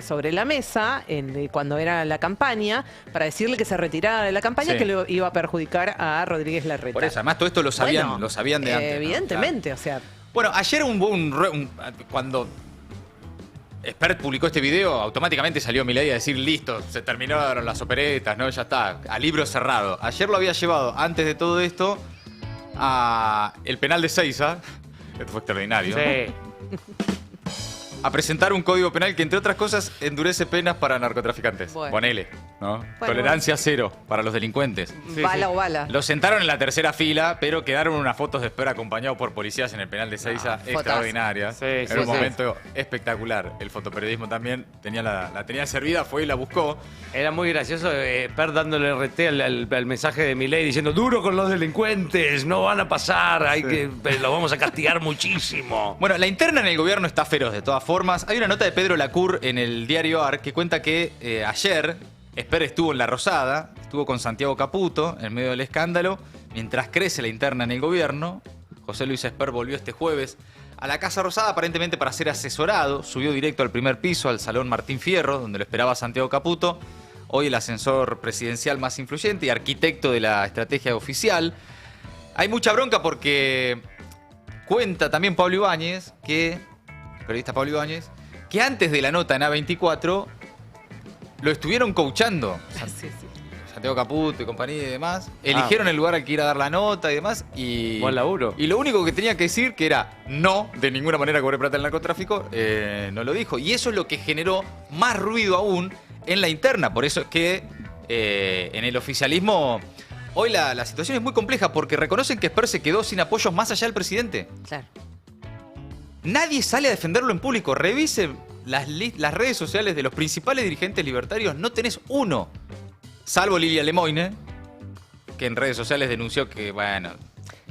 sobre la mesa, cuando era la campaña, para decirle que se retirara de la campaña, Sí. que lo iba a perjudicar a Rodríguez Larreta. Por eso, además todo esto lo sabían de antes, ¿no? Evidentemente, o sea... Bueno, ayer cuando Spert publicó este video, automáticamente salió Milei a decir, listo, se terminaron las operetas, ¿no? Ya está, a libro cerrado. Ayer lo había llevado, antes de todo esto, a el penal de Seiza. Esto fue extraordinario. Sí. A presentar un código penal que, entre otras cosas, endurece penas para narcotraficantes. Bueno. Ponele, ¿no? Bueno, Tolerancia cero para los delincuentes. Bala o bala. Lo sentaron en la tercera fila, pero quedaron unas fotos de Spert acompañado por policías en el penal de Seiza extraordinarias. Sí, Era sí, un sí. momento espectacular. El fotoperiodismo también la tenía servida, fue y la buscó. Era muy gracioso Per dándole RT al mensaje de Milei diciendo duro con los delincuentes, no van a pasar, los vamos a castigar muchísimo. Bueno, la interna en el gobierno está feroz de todas formas. Hay una nota de Pedro Lacour en el diario AR que cuenta que ayer Spert estuvo en La Rosada, estuvo con Santiago Caputo en medio del escándalo, mientras crece la interna en el gobierno. José Luis Spert volvió este jueves a la Casa Rosada aparentemente para ser asesorado, subió directo al primer piso, al Salón Martín Fierro, donde lo esperaba Santiago Caputo, hoy el ascensor presidencial más influyente y arquitecto de la estrategia oficial. Hay mucha bronca porque cuenta también Pablo Ibáñez, periodista Pablo Ibáñez, que antes de la nota en A24 lo estuvieron coachando. Sí. Santiago Caputo y compañía y demás. Eligieron el lugar al que ir a dar la nota y demás. Buen laburo. Y lo único que tenía que decir, que era no, de ninguna manera cobré plata en el narcotráfico, no lo dijo. Y eso es lo que generó más ruido aún en la interna. Por eso es que en el oficialismo hoy la situación es muy compleja porque reconocen que Spert se quedó sin apoyos más allá del presidente. Claro. Nadie sale a defenderlo en público. Revise las redes sociales de los principales dirigentes libertarios. No tenés uno. Salvo Lilia Lemoine, que en redes sociales denunció que, bueno...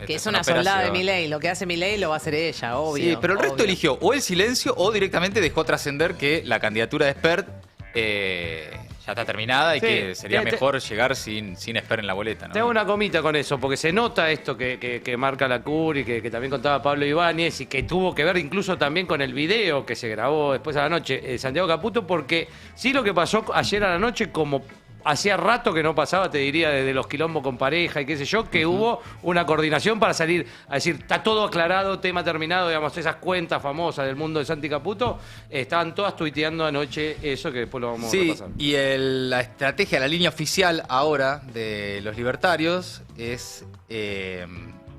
Que es una soldada de Milei. Lo que hace Milei lo va a hacer ella, obvio. Sí, pero el resto eligió o el silencio o directamente dejó trascender que la candidatura de Spert ya está terminada y Sí, que sería mejor llegar sin Spert en la boleta, ¿no? Te hago una comita con eso, porque se nota esto que marca Lacour y que también contaba Pablo Ibáñez y que tuvo que ver incluso también con el video que se grabó después a la noche Santiago Caputo, porque sí lo que pasó ayer a la noche, como hacía rato que no pasaba, te diría, desde los quilombos con pareja y qué sé yo, que hubo una coordinación para salir a decir, está todo aclarado, tema terminado, digamos, esas cuentas famosas del mundo de Santi Caputo, estaban todas tuiteando anoche eso, que después lo vamos a repasar. Y la estrategia, la línea oficial ahora de los libertarios es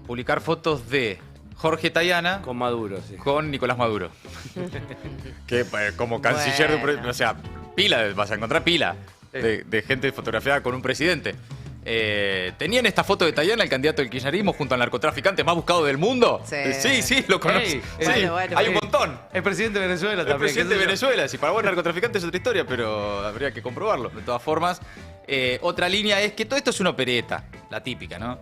publicar fotos de Jorge Tayana Con Maduro, sí. con Nicolás Maduro. Que como canciller de un Bueno. o sea, vas a encontrar pila de gente fotografiada con un presidente. ¿Tenían esta foto de Tayana, el candidato del kirchnerismo, junto al narcotraficante más buscado del mundo? Sí. Lo conozco. Ey, Sí, bueno, hay un sí. montón. El presidente de Venezuela El también. presidente de qué sé yo. Venezuela, si para vos narcotraficante es otra historia, pero habría que comprobarlo. De todas formas, otra línea es que todo esto es una opereta, la típica, ¿no?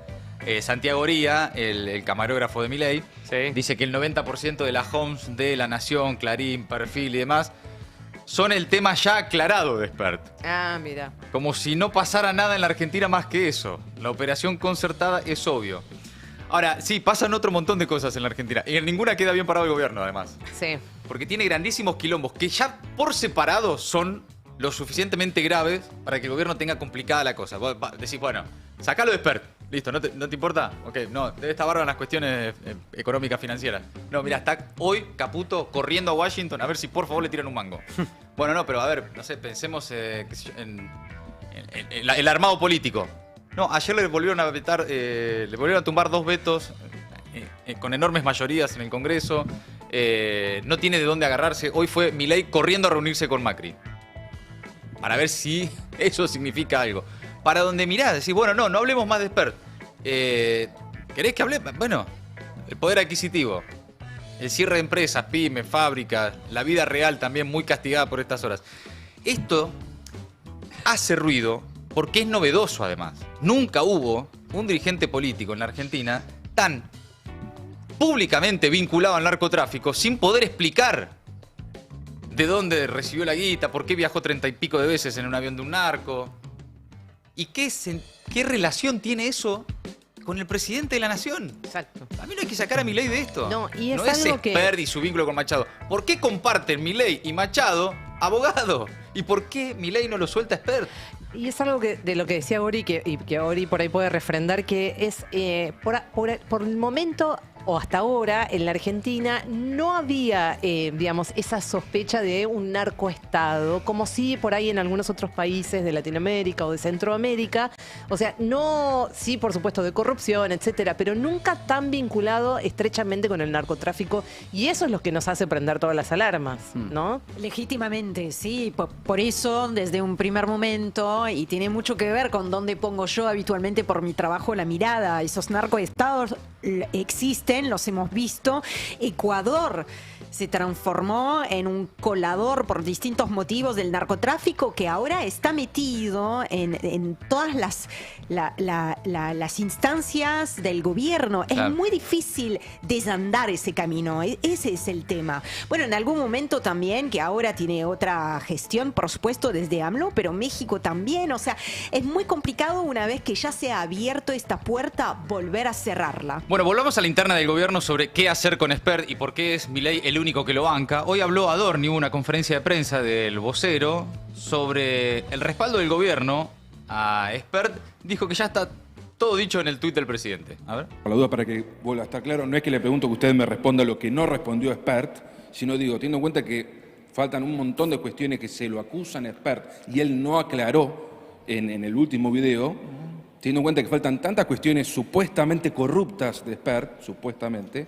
Santiago Oría, el camarógrafo de Milei, Sí. dice que el 90% de las homes de La Nación, Clarín, Perfil y demás son el tema ya aclarado de Spert. Ah, mira. Como si no pasara nada en la Argentina más que eso. La operación concertada es obvio. Ahora, sí, pasan otro montón de cosas en la Argentina. Y en ninguna queda bien parado el gobierno, además. Sí. Porque tiene grandísimos quilombos que ya por separado son lo suficientemente graves para que el gobierno tenga complicada la cosa. Vos decís, bueno, sacalo de Spert. Listo, ¿no te importa? Ok, no, debe estar bárbaro en las cuestiones económicas financieras. No, mira, está hoy Caputo corriendo a Washington a ver si por favor le tiran un mango. Bueno, no, pero a ver, no sé, pensemos qué sé yo, en el armado político. No, ayer le volvieron a vetar, le volvieron a tumbar 2 vetos con enormes mayorías en el Congreso. No tiene de dónde agarrarse. Hoy fue Milei corriendo a reunirse con Macri. Para ver si eso significa algo. Para donde mirás, decís, bueno, no hablemos más de Spert. ¿Querés que hablemos? Bueno, el poder adquisitivo, el cierre de empresas, pymes, fábricas, la vida real también muy castigada por estas horas. Esto hace ruido porque es novedoso además. Nunca hubo un dirigente político en la Argentina tan públicamente vinculado al narcotráfico sin poder explicar de dónde recibió la guita, por qué viajó 30 y pico de veces en un avión de un narco. ¿Y qué relación tiene eso con el presidente de la nación? Exacto. A mí no hay que sacar a Milei de esto. No, y es no es algo que- Spert y su vínculo con Machado. ¿Por qué comparten Milei y Machado abogado? ¿Y por qué Milei no lo suelta a Spert? Y es algo de lo que decía Ori, y que Ori por ahí puede refrendar, que es, por el momento, o hasta ahora, en la Argentina no había, digamos, esa sospecha de un narcoestado, como sí por ahí en algunos otros países de Latinoamérica o de Centroamérica. O sea, no, sí, por supuesto, de corrupción, etcétera, pero nunca tan vinculado estrechamente con el narcotráfico. Y eso es lo que nos hace prender todas las alarmas, ¿no? Legítimamente, sí. Por eso, desde un primer momento, y tiene mucho que ver con dónde pongo yo habitualmente por mi trabajo la mirada, esos narcoestados existen, los hemos visto. Ecuador se transformó en un colador por distintos motivos del narcotráfico que ahora está metido en todas las instancias del gobierno. Claro. Es muy difícil desandar ese camino. Ese es el tema. Bueno, en algún momento también, que ahora tiene otra gestión, por supuesto, desde AMLO, pero México también. O sea, es muy complicado una vez que ya se ha abierto esta puerta, volver a cerrarla. Bueno, volvamos a la interna del gobierno sobre qué hacer con Spert y por qué es Milei el único que lo banca. Hoy habló Adorni, hubo una conferencia de prensa del vocero sobre el respaldo del gobierno a Spert. Dijo que ya está todo dicho en el tuit del presidente. A ver. Por la duda, para que vuelva a estar claro, no es que le pregunto que usted me responda lo que no respondió Spert, sino digo, teniendo en cuenta que faltan un montón de cuestiones que se lo acusan a Spert y él no aclaró en el último video, teniendo en cuenta que faltan tantas cuestiones supuestamente corruptas de Spert, supuestamente,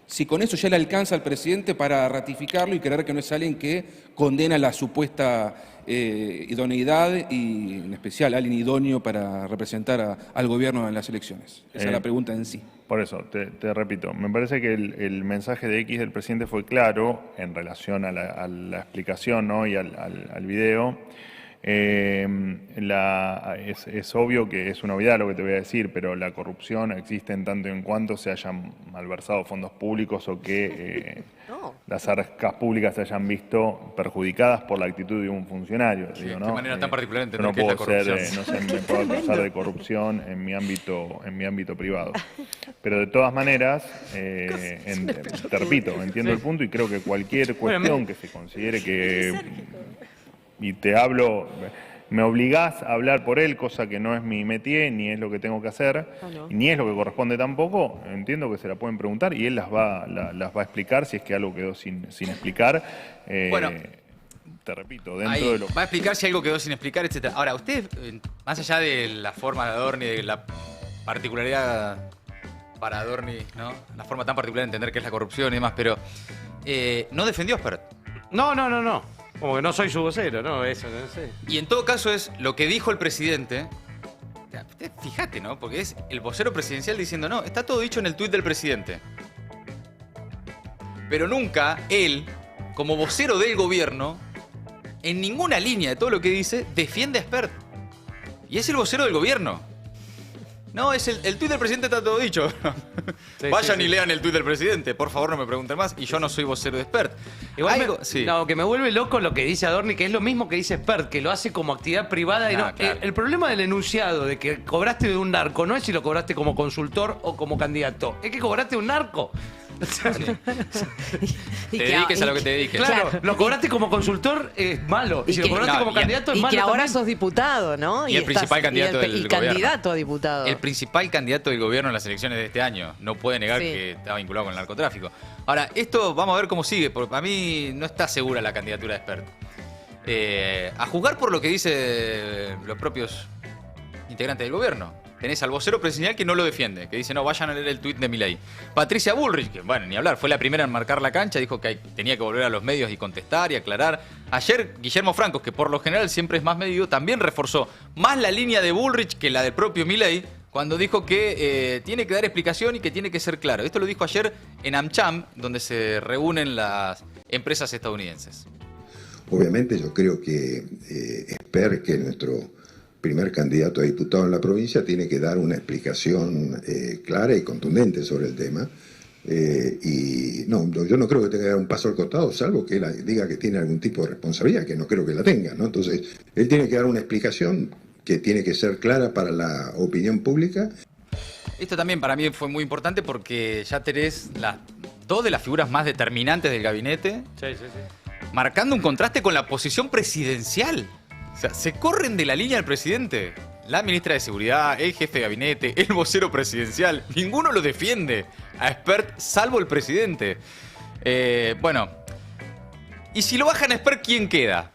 si con eso ya le alcanza al presidente para ratificarlo y creer que no es alguien que condena la supuesta idoneidad y en especial alguien idóneo para representar al gobierno en las elecciones. Esa es la pregunta en sí. Por eso, te repito, me parece que el mensaje de X del presidente fue claro en relación a la explicación, ¿no? Y al video. Es obvio que es una obviedad lo que te voy a decir, pero la corrupción existe en tanto en cuanto se hayan malversado fondos públicos o que las arcas públicas se hayan visto perjudicadas por la actitud de un funcionario. Sí, digo, ¿no? ¿no? De manera tan particular entender no qué es la puedo corrupción. no se me puedo acusar de corrupción en mi ámbito privado. Pero de todas maneras, te repito, entiendo el punto y creo que cualquier cuestión que se considere que... Y te hablo, me obligás a hablar por él, cosa que no es mi métier, ni es lo que tengo que hacer, ni es lo que corresponde tampoco. Entiendo que se la pueden preguntar y él las va a explicar si es que algo quedó sin explicar. Bueno, te repito, dentro ahí de lo... va a explicar si algo quedó sin explicar, etc. Ahora, usted, más allá de la forma de Adorni, de la particularidad para Adorni, ¿no? La forma tan particular de entender qué es la corrupción y demás, pero no defendió a Spert. No. Como que no soy su vocero, ¿no? Eso, no sé. Y en todo caso es lo que dijo el presidente. O sea, usted fíjate, ¿no? Porque es el vocero presidencial diciendo, no, está todo dicho en el tuit del presidente. Pero nunca él, como vocero del gobierno, en ninguna línea de todo lo que dice, defiende a Spert. Y es el vocero del gobierno. No, es el tuit del presidente está todo dicho. Vayan y lean el tuit del presidente. Por favor, no me pregunten más. Y yo no soy vocero de Spert. Igual no, que me vuelve loco lo que dice Adorni, que es lo mismo que dice Spert, que lo hace como actividad privada. Claro. El problema del enunciado de que cobraste de un narco no es si lo cobraste como consultor o como candidato. Es que cobraste de un narco. Te dediques a lo que te dediques. Claro, lo cobraste como consultor es malo. Y si lo cobraste como candidato es malo. Y que ahora también. sos diputado, ¿no? Y el principal candidato del y gobierno. candidato a diputado. El principal candidato del gobierno en las elecciones de este año. No puede negar que estaba vinculado con el narcotráfico. Ahora, esto vamos a ver cómo sigue, porque para mí no está segura la candidatura de Spert. A juzgar por lo que dicen los propios integrantes del gobierno. Tenés al vocero presidencial que no lo defiende, que dice, no, vayan a leer el tuit de Milei. Patricia Bullrich, que bueno, ni hablar, fue la primera en marcar la cancha, dijo que tenía que volver a los medios y contestar y aclarar. Ayer, Guillermo Francos, que por lo general siempre es más medido, también reforzó más la línea de Bullrich que la del propio Milei, cuando dijo que tiene que dar explicación y que tiene que ser claro. Esto lo dijo ayer en AmCham, donde se reúnen las empresas estadounidenses. Obviamente yo creo que Spert, que es nuestro primer candidato a diputado en la provincia, tiene que dar una explicación clara y contundente sobre el tema. Y no, yo no creo que tenga que dar un paso al costado, salvo que él diga que tiene algún tipo de responsabilidad, que no creo que la tenga, ¿no? Entonces, él tiene que dar una explicación que tiene que ser clara para la opinión pública. Esto también para mí fue muy importante porque ya tenés dos de las figuras más determinantes del gabinete marcando un contraste con la posición presidencial. O sea, se corren de la línea del presidente. la ministra de Seguridad, el jefe de gabinete, el vocero presidencial, ninguno lo defiende a Espert, salvo el presidente. Bueno, y si lo bajan a Espert, ¿quién queda?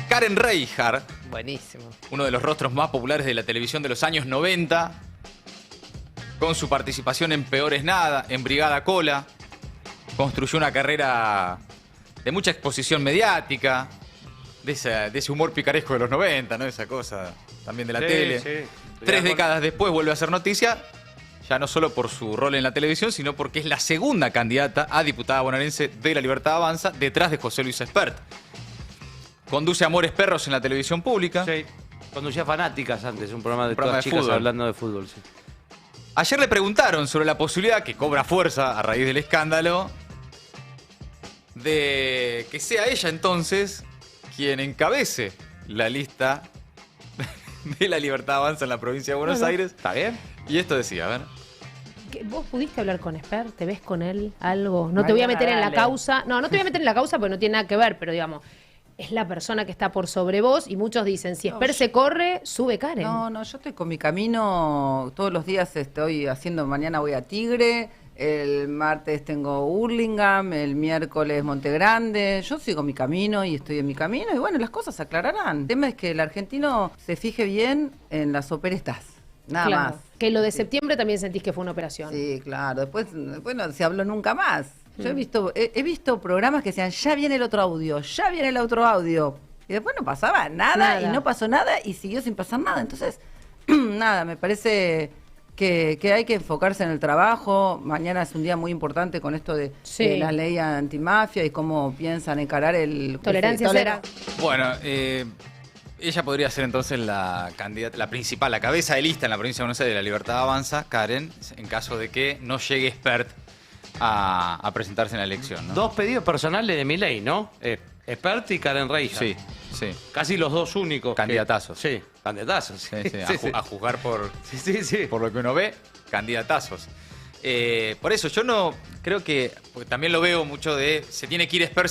Karen Reijard. Buenísimo. Uno de los rostros más populares de la televisión de los años 90, con su participación en Peor es Nada, en Brigada Cola, construyó una carrera de mucha exposición mediática, de ese humor picaresco de los 90, ¿no? Esa cosa también de la tele. Sí. 3 décadas después vuelve a hacer noticia, ya no solo por su rol en la televisión, sino porque es la segunda candidata a diputada bonaerense de La Libertad Avanza, detrás de José Luis Espert. Conduce Amores Perros en la televisión pública. Sí. Conducía Fanáticas antes, un programa de programa todas de chicas fútbol. hablando de fútbol. Sí. Ayer le preguntaron sobre la posibilidad, que cobra fuerza a raíz del escándalo, de que sea ella entonces quien encabece la lista de La Libertad Avanza en la provincia de Buenos Aires. ¿Está bien? Y esto decía, a ver. ¿Vos pudiste hablar con Espert? ¿Te ves con él? ¿Algo? No te voy a meter en la causa. No, no te voy a meter en la causa porque no tiene nada que ver, pero digamos, es la persona que está por sobre vos y muchos dicen, si Espert se corre, sube Karen. No, yo estoy con mi camino, todos los días estoy haciendo, mañana voy a Tigre, el martes tengo Hurlingham, el miércoles Monte Grande, yo sigo mi camino y estoy en mi camino y bueno, las cosas se aclararán. El tema es que el argentino se fije bien en las operetas, nada Claro. más. Que lo de septiembre también sentís que fue una operación. Sí, claro, después no se habló nunca más. Yo he visto programas que decían, ya viene el otro audio, ya viene el otro audio. Y después no pasaba nada, y no pasó nada y siguió sin pasar nada. Entonces, nada, me parece que hay que enfocarse en el trabajo. Mañana es un día muy importante con esto de la ley antimafia y cómo piensan encarar el... Tolerancia cero. Bueno, ella podría ser entonces la candidata, la principal, la cabeza de lista en la provincia de Buenos Aires de La Libertad Avanza, Karen, en caso de que no llegue Espert a presentarse en la elección, ¿no? 2 pedidos personales de Milei, ¿no? Espert y Karen Reijard. Sí, sí. Casi los 2 únicos. Candidatazos. Sí, candidatazos. Sí, sí, a juzgar por lo que uno ve, candidatazos. Por eso yo no creo que, porque también lo veo mucho de se tiene que ir Espert,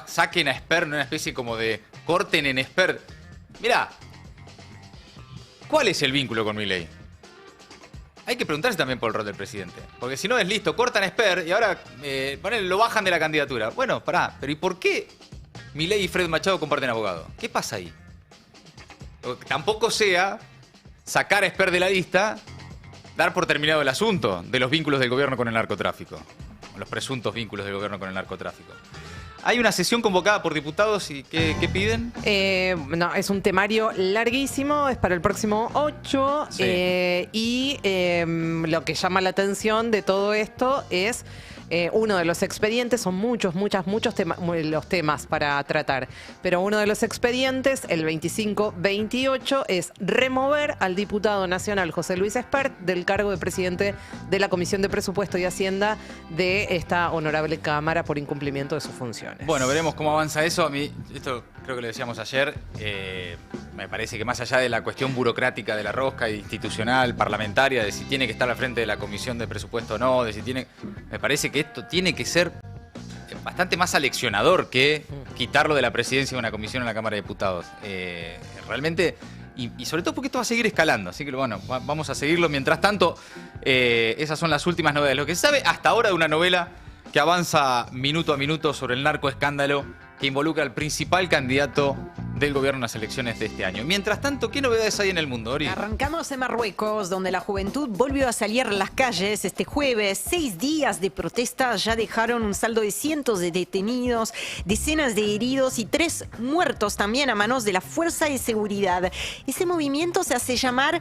saquen a Espert, una especie como de corten en Espert. Mirá, ¿cuál es el vínculo con Milei? Hay que preguntarse también por el rol del presidente. Porque si no es listo, cortan a Espert y ahora lo bajan de la candidatura. Bueno, pará, pero ¿y por qué Milei y Fred Machado comparten abogado? ¿Qué pasa ahí? Tampoco sea sacar a Espert de la lista, dar por terminado el asunto de los vínculos del gobierno con el narcotráfico. Los presuntos vínculos del gobierno con el narcotráfico. Hay una sesión convocada por diputados y ¿qué piden? No, es un temario larguísimo, es para el próximo 8 y lo que llama la atención de todo esto es uno de los expedientes, son muchos los temas para tratar, pero uno de los expedientes, el 2528, es remover al diputado nacional José Luis Espert del cargo de presidente de la Comisión de Presupuesto y Hacienda de esta honorable Cámara por incumplimiento de sus funciones. Bueno, veremos cómo avanza eso. A mí, esto creo que lo decíamos ayer, me parece que más allá de la cuestión burocrática de la rosca institucional, parlamentaria, de si tiene que estar al frente de la Comisión de Presupuesto o no, me parece que esto tiene que ser bastante más aleccionador que quitarlo de la presidencia de una comisión en la Cámara de Diputados. Realmente, y sobre todo porque esto va a seguir escalando, así que bueno, vamos a seguirlo. Mientras tanto, esas son las últimas novedades. Lo que se sabe hasta ahora de una novela que avanza minuto a minuto sobre el narcoescándalo que involucra al principal candidato del gobierno en las elecciones de este año. Mientras tanto, ¿qué novedades hay en el mundo, Ori? Arrancamos en Marruecos, donde la juventud volvió a salir a las calles este jueves. 6 días de protestas ya dejaron un saldo de cientos de detenidos, decenas de heridos y 3 muertos también a manos de la Fuerza de Seguridad. Ese movimiento se hace llamar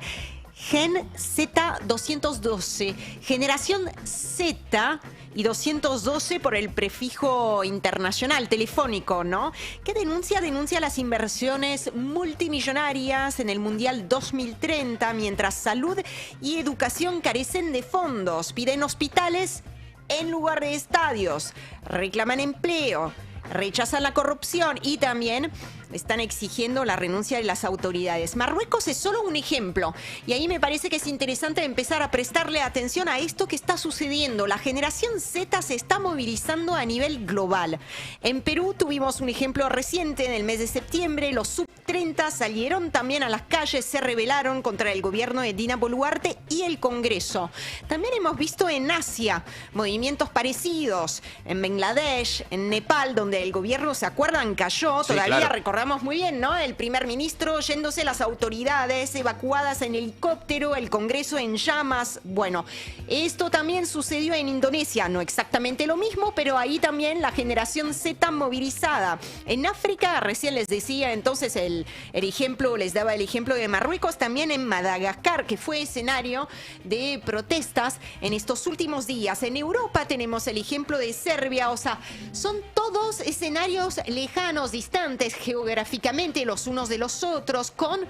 Gen Z 212, Generación Z y 212 por el prefijo internacional, telefónico, ¿no? Que denuncia las inversiones multimillonarias en el Mundial 2030, mientras salud y educación carecen de fondos. Piden hospitales en lugar de estadios, reclaman empleo, rechazan la corrupción y también están exigiendo la renuncia de las autoridades. Marruecos es solo un ejemplo y ahí me parece que es interesante empezar a prestarle atención a esto que está sucediendo. La generación Z se está movilizando a nivel global. En Perú tuvimos un ejemplo reciente en el mes de septiembre. Los sub-30 salieron también a las calles, se rebelaron contra el gobierno de Dina Boluarte y el Congreso. También hemos visto en Asia movimientos parecidos, en Bangladesh, en Nepal, donde el gobierno, ¿se acuerdan?, cayó. Sí, todavía claro. recordamos muy bien, ¿no? El primer ministro yéndose, las autoridades evacuadas en helicóptero, el Congreso en llamas. Bueno, esto también sucedió en Indonesia, no exactamente lo mismo, pero ahí también la generación Z movilizada. En África, recién les decía entonces les daba el ejemplo de Marruecos, también en Madagascar, que fue escenario de protestas en estos últimos días. En Europa tenemos el ejemplo de Serbia, o sea, son todos escenarios lejanos, distantes geográficamente los unos de los otros, con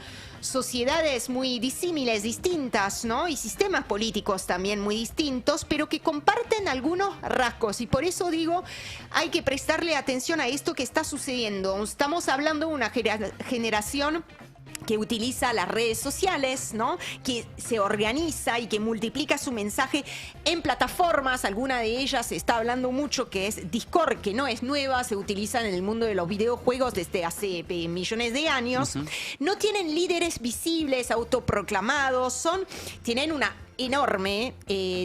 sociedades muy disímiles, distintas, ¿no? Y sistemas políticos también muy distintos, pero que comparten algunos rasgos. Y por eso digo, hay que prestarle atención a esto que está sucediendo. Estamos hablando de una generación que utiliza las redes sociales, ¿no? Que se organiza y que multiplica su mensaje en plataformas. Alguna de ellas se está hablando mucho, que es Discord, que no es nueva, se utiliza en el mundo de los videojuegos desde hace millones de años. No tienen líderes visibles, autoproclamados, tienen una enorme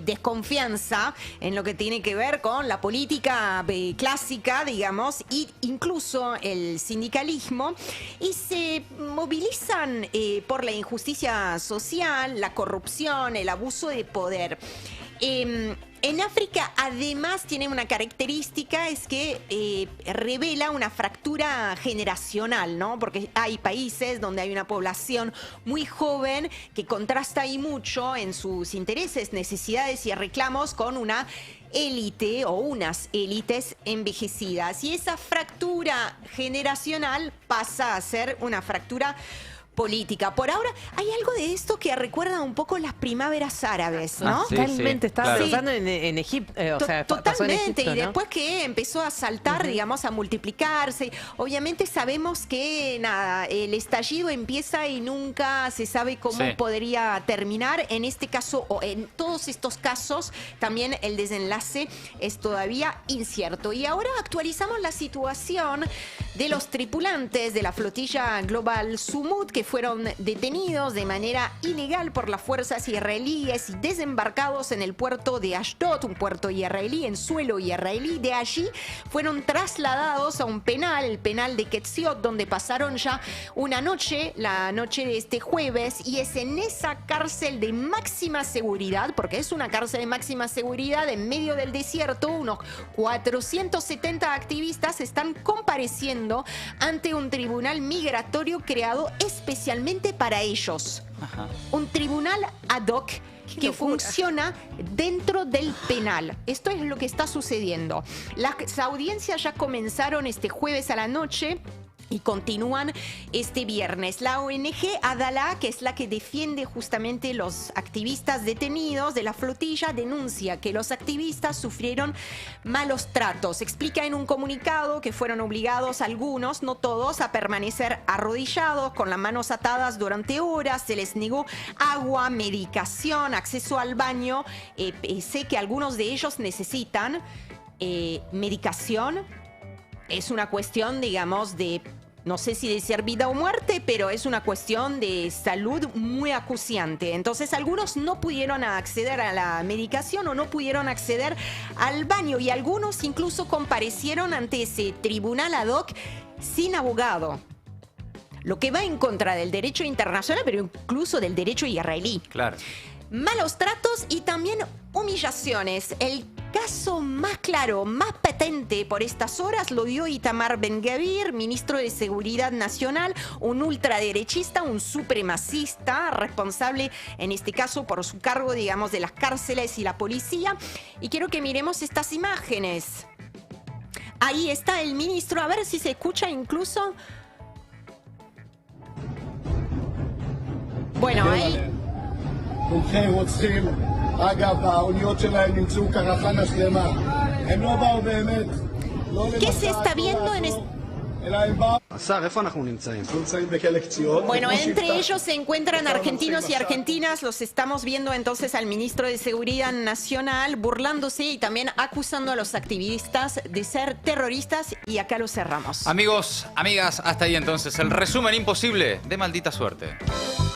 desconfianza en lo que tiene que ver con la política clásica, digamos, e incluso el sindicalismo, y se movilizan por la injusticia social, la corrupción, el abuso de poder. En África, además, tiene una característica, es que revela una fractura generacional, ¿no? Porque hay países donde hay una población muy joven que contrasta ahí mucho en sus intereses, necesidades y reclamos con una élite o unas élites envejecidas. Y esa fractura generacional pasa a ser una fractura política. Por ahora hay algo de esto que recuerda un poco las primaveras árabes, ¿no? Sí, Totalmente, estaba claro. pensando en Egipto, o sea, pasó en Totalmente, Egipto, y ¿no? después que empezó a saltar, digamos, a multiplicarse. Obviamente sabemos que nada, el estallido empieza y nunca se sabe cómo podría terminar. En este caso, o en todos estos casos, también el desenlace es todavía incierto. Y ahora actualizamos la situación de los tripulantes de la flotilla global Sumud, que fueron detenidos de manera ilegal por las fuerzas israelíes y desembarcados en el puerto de Ashdod, un puerto israelí en suelo israelí. De allí fueron trasladados a un penal, el penal de Ketziot, donde pasaron ya una noche, la noche de este jueves, y es en esa cárcel de máxima seguridad, porque es una cárcel de máxima seguridad en medio del desierto. Unos 470 activistas están compareciendo ante un tribunal migratorio creado especialmente para ellos. Ajá. Un tribunal ad hoc que funciona dentro del penal. Esto es lo que está sucediendo. Las audiencias ya comenzaron este jueves a la noche y continúan este viernes. La ONG Adala, que es la que defiende justamente los activistas detenidos de la flotilla, denuncia que los activistas sufrieron malos tratos. Explica en un comunicado que fueron obligados algunos, no todos, a permanecer arrodillados con las manos atadas durante horas. Se les negó agua, medicación, acceso al baño. Sé que algunos de ellos necesitan medicación. Es una cuestión, digamos, de, no sé si decir vida o muerte, pero es una cuestión de salud muy acuciante. Entonces algunos no pudieron acceder a la medicación o no pudieron acceder al baño, y algunos incluso comparecieron ante ese tribunal ad hoc sin abogado. Lo que va en contra del derecho internacional, pero incluso del derecho israelí. Claro. Malos tratos y también humillaciones. El caso más claro, más patente por estas horas lo dio Itamar Ben-Gvir, ministro de Seguridad Nacional, un ultraderechista, un supremacista, responsable en este caso por su cargo, digamos, de las cárceles y la policía. Y quiero que miremos estas imágenes. Ahí está el ministro, a ver si se escucha incluso. Bueno, ahí... כולכם רוצחים, אגב, האוניות שלהם נמצאו קרחנה שלמה. הם לא באו באמת, לא ¿Qué se está viendo en Bueno, entre ellos se encuentran argentinos y argentinas. Los estamos viendo entonces al ministro de Seguridad Nacional burlándose y también acusando a los activistas de ser terroristas. Y acá lo cerramos. Amigos, amigas, hasta ahí entonces el resumen imposible de Maldita Suerte.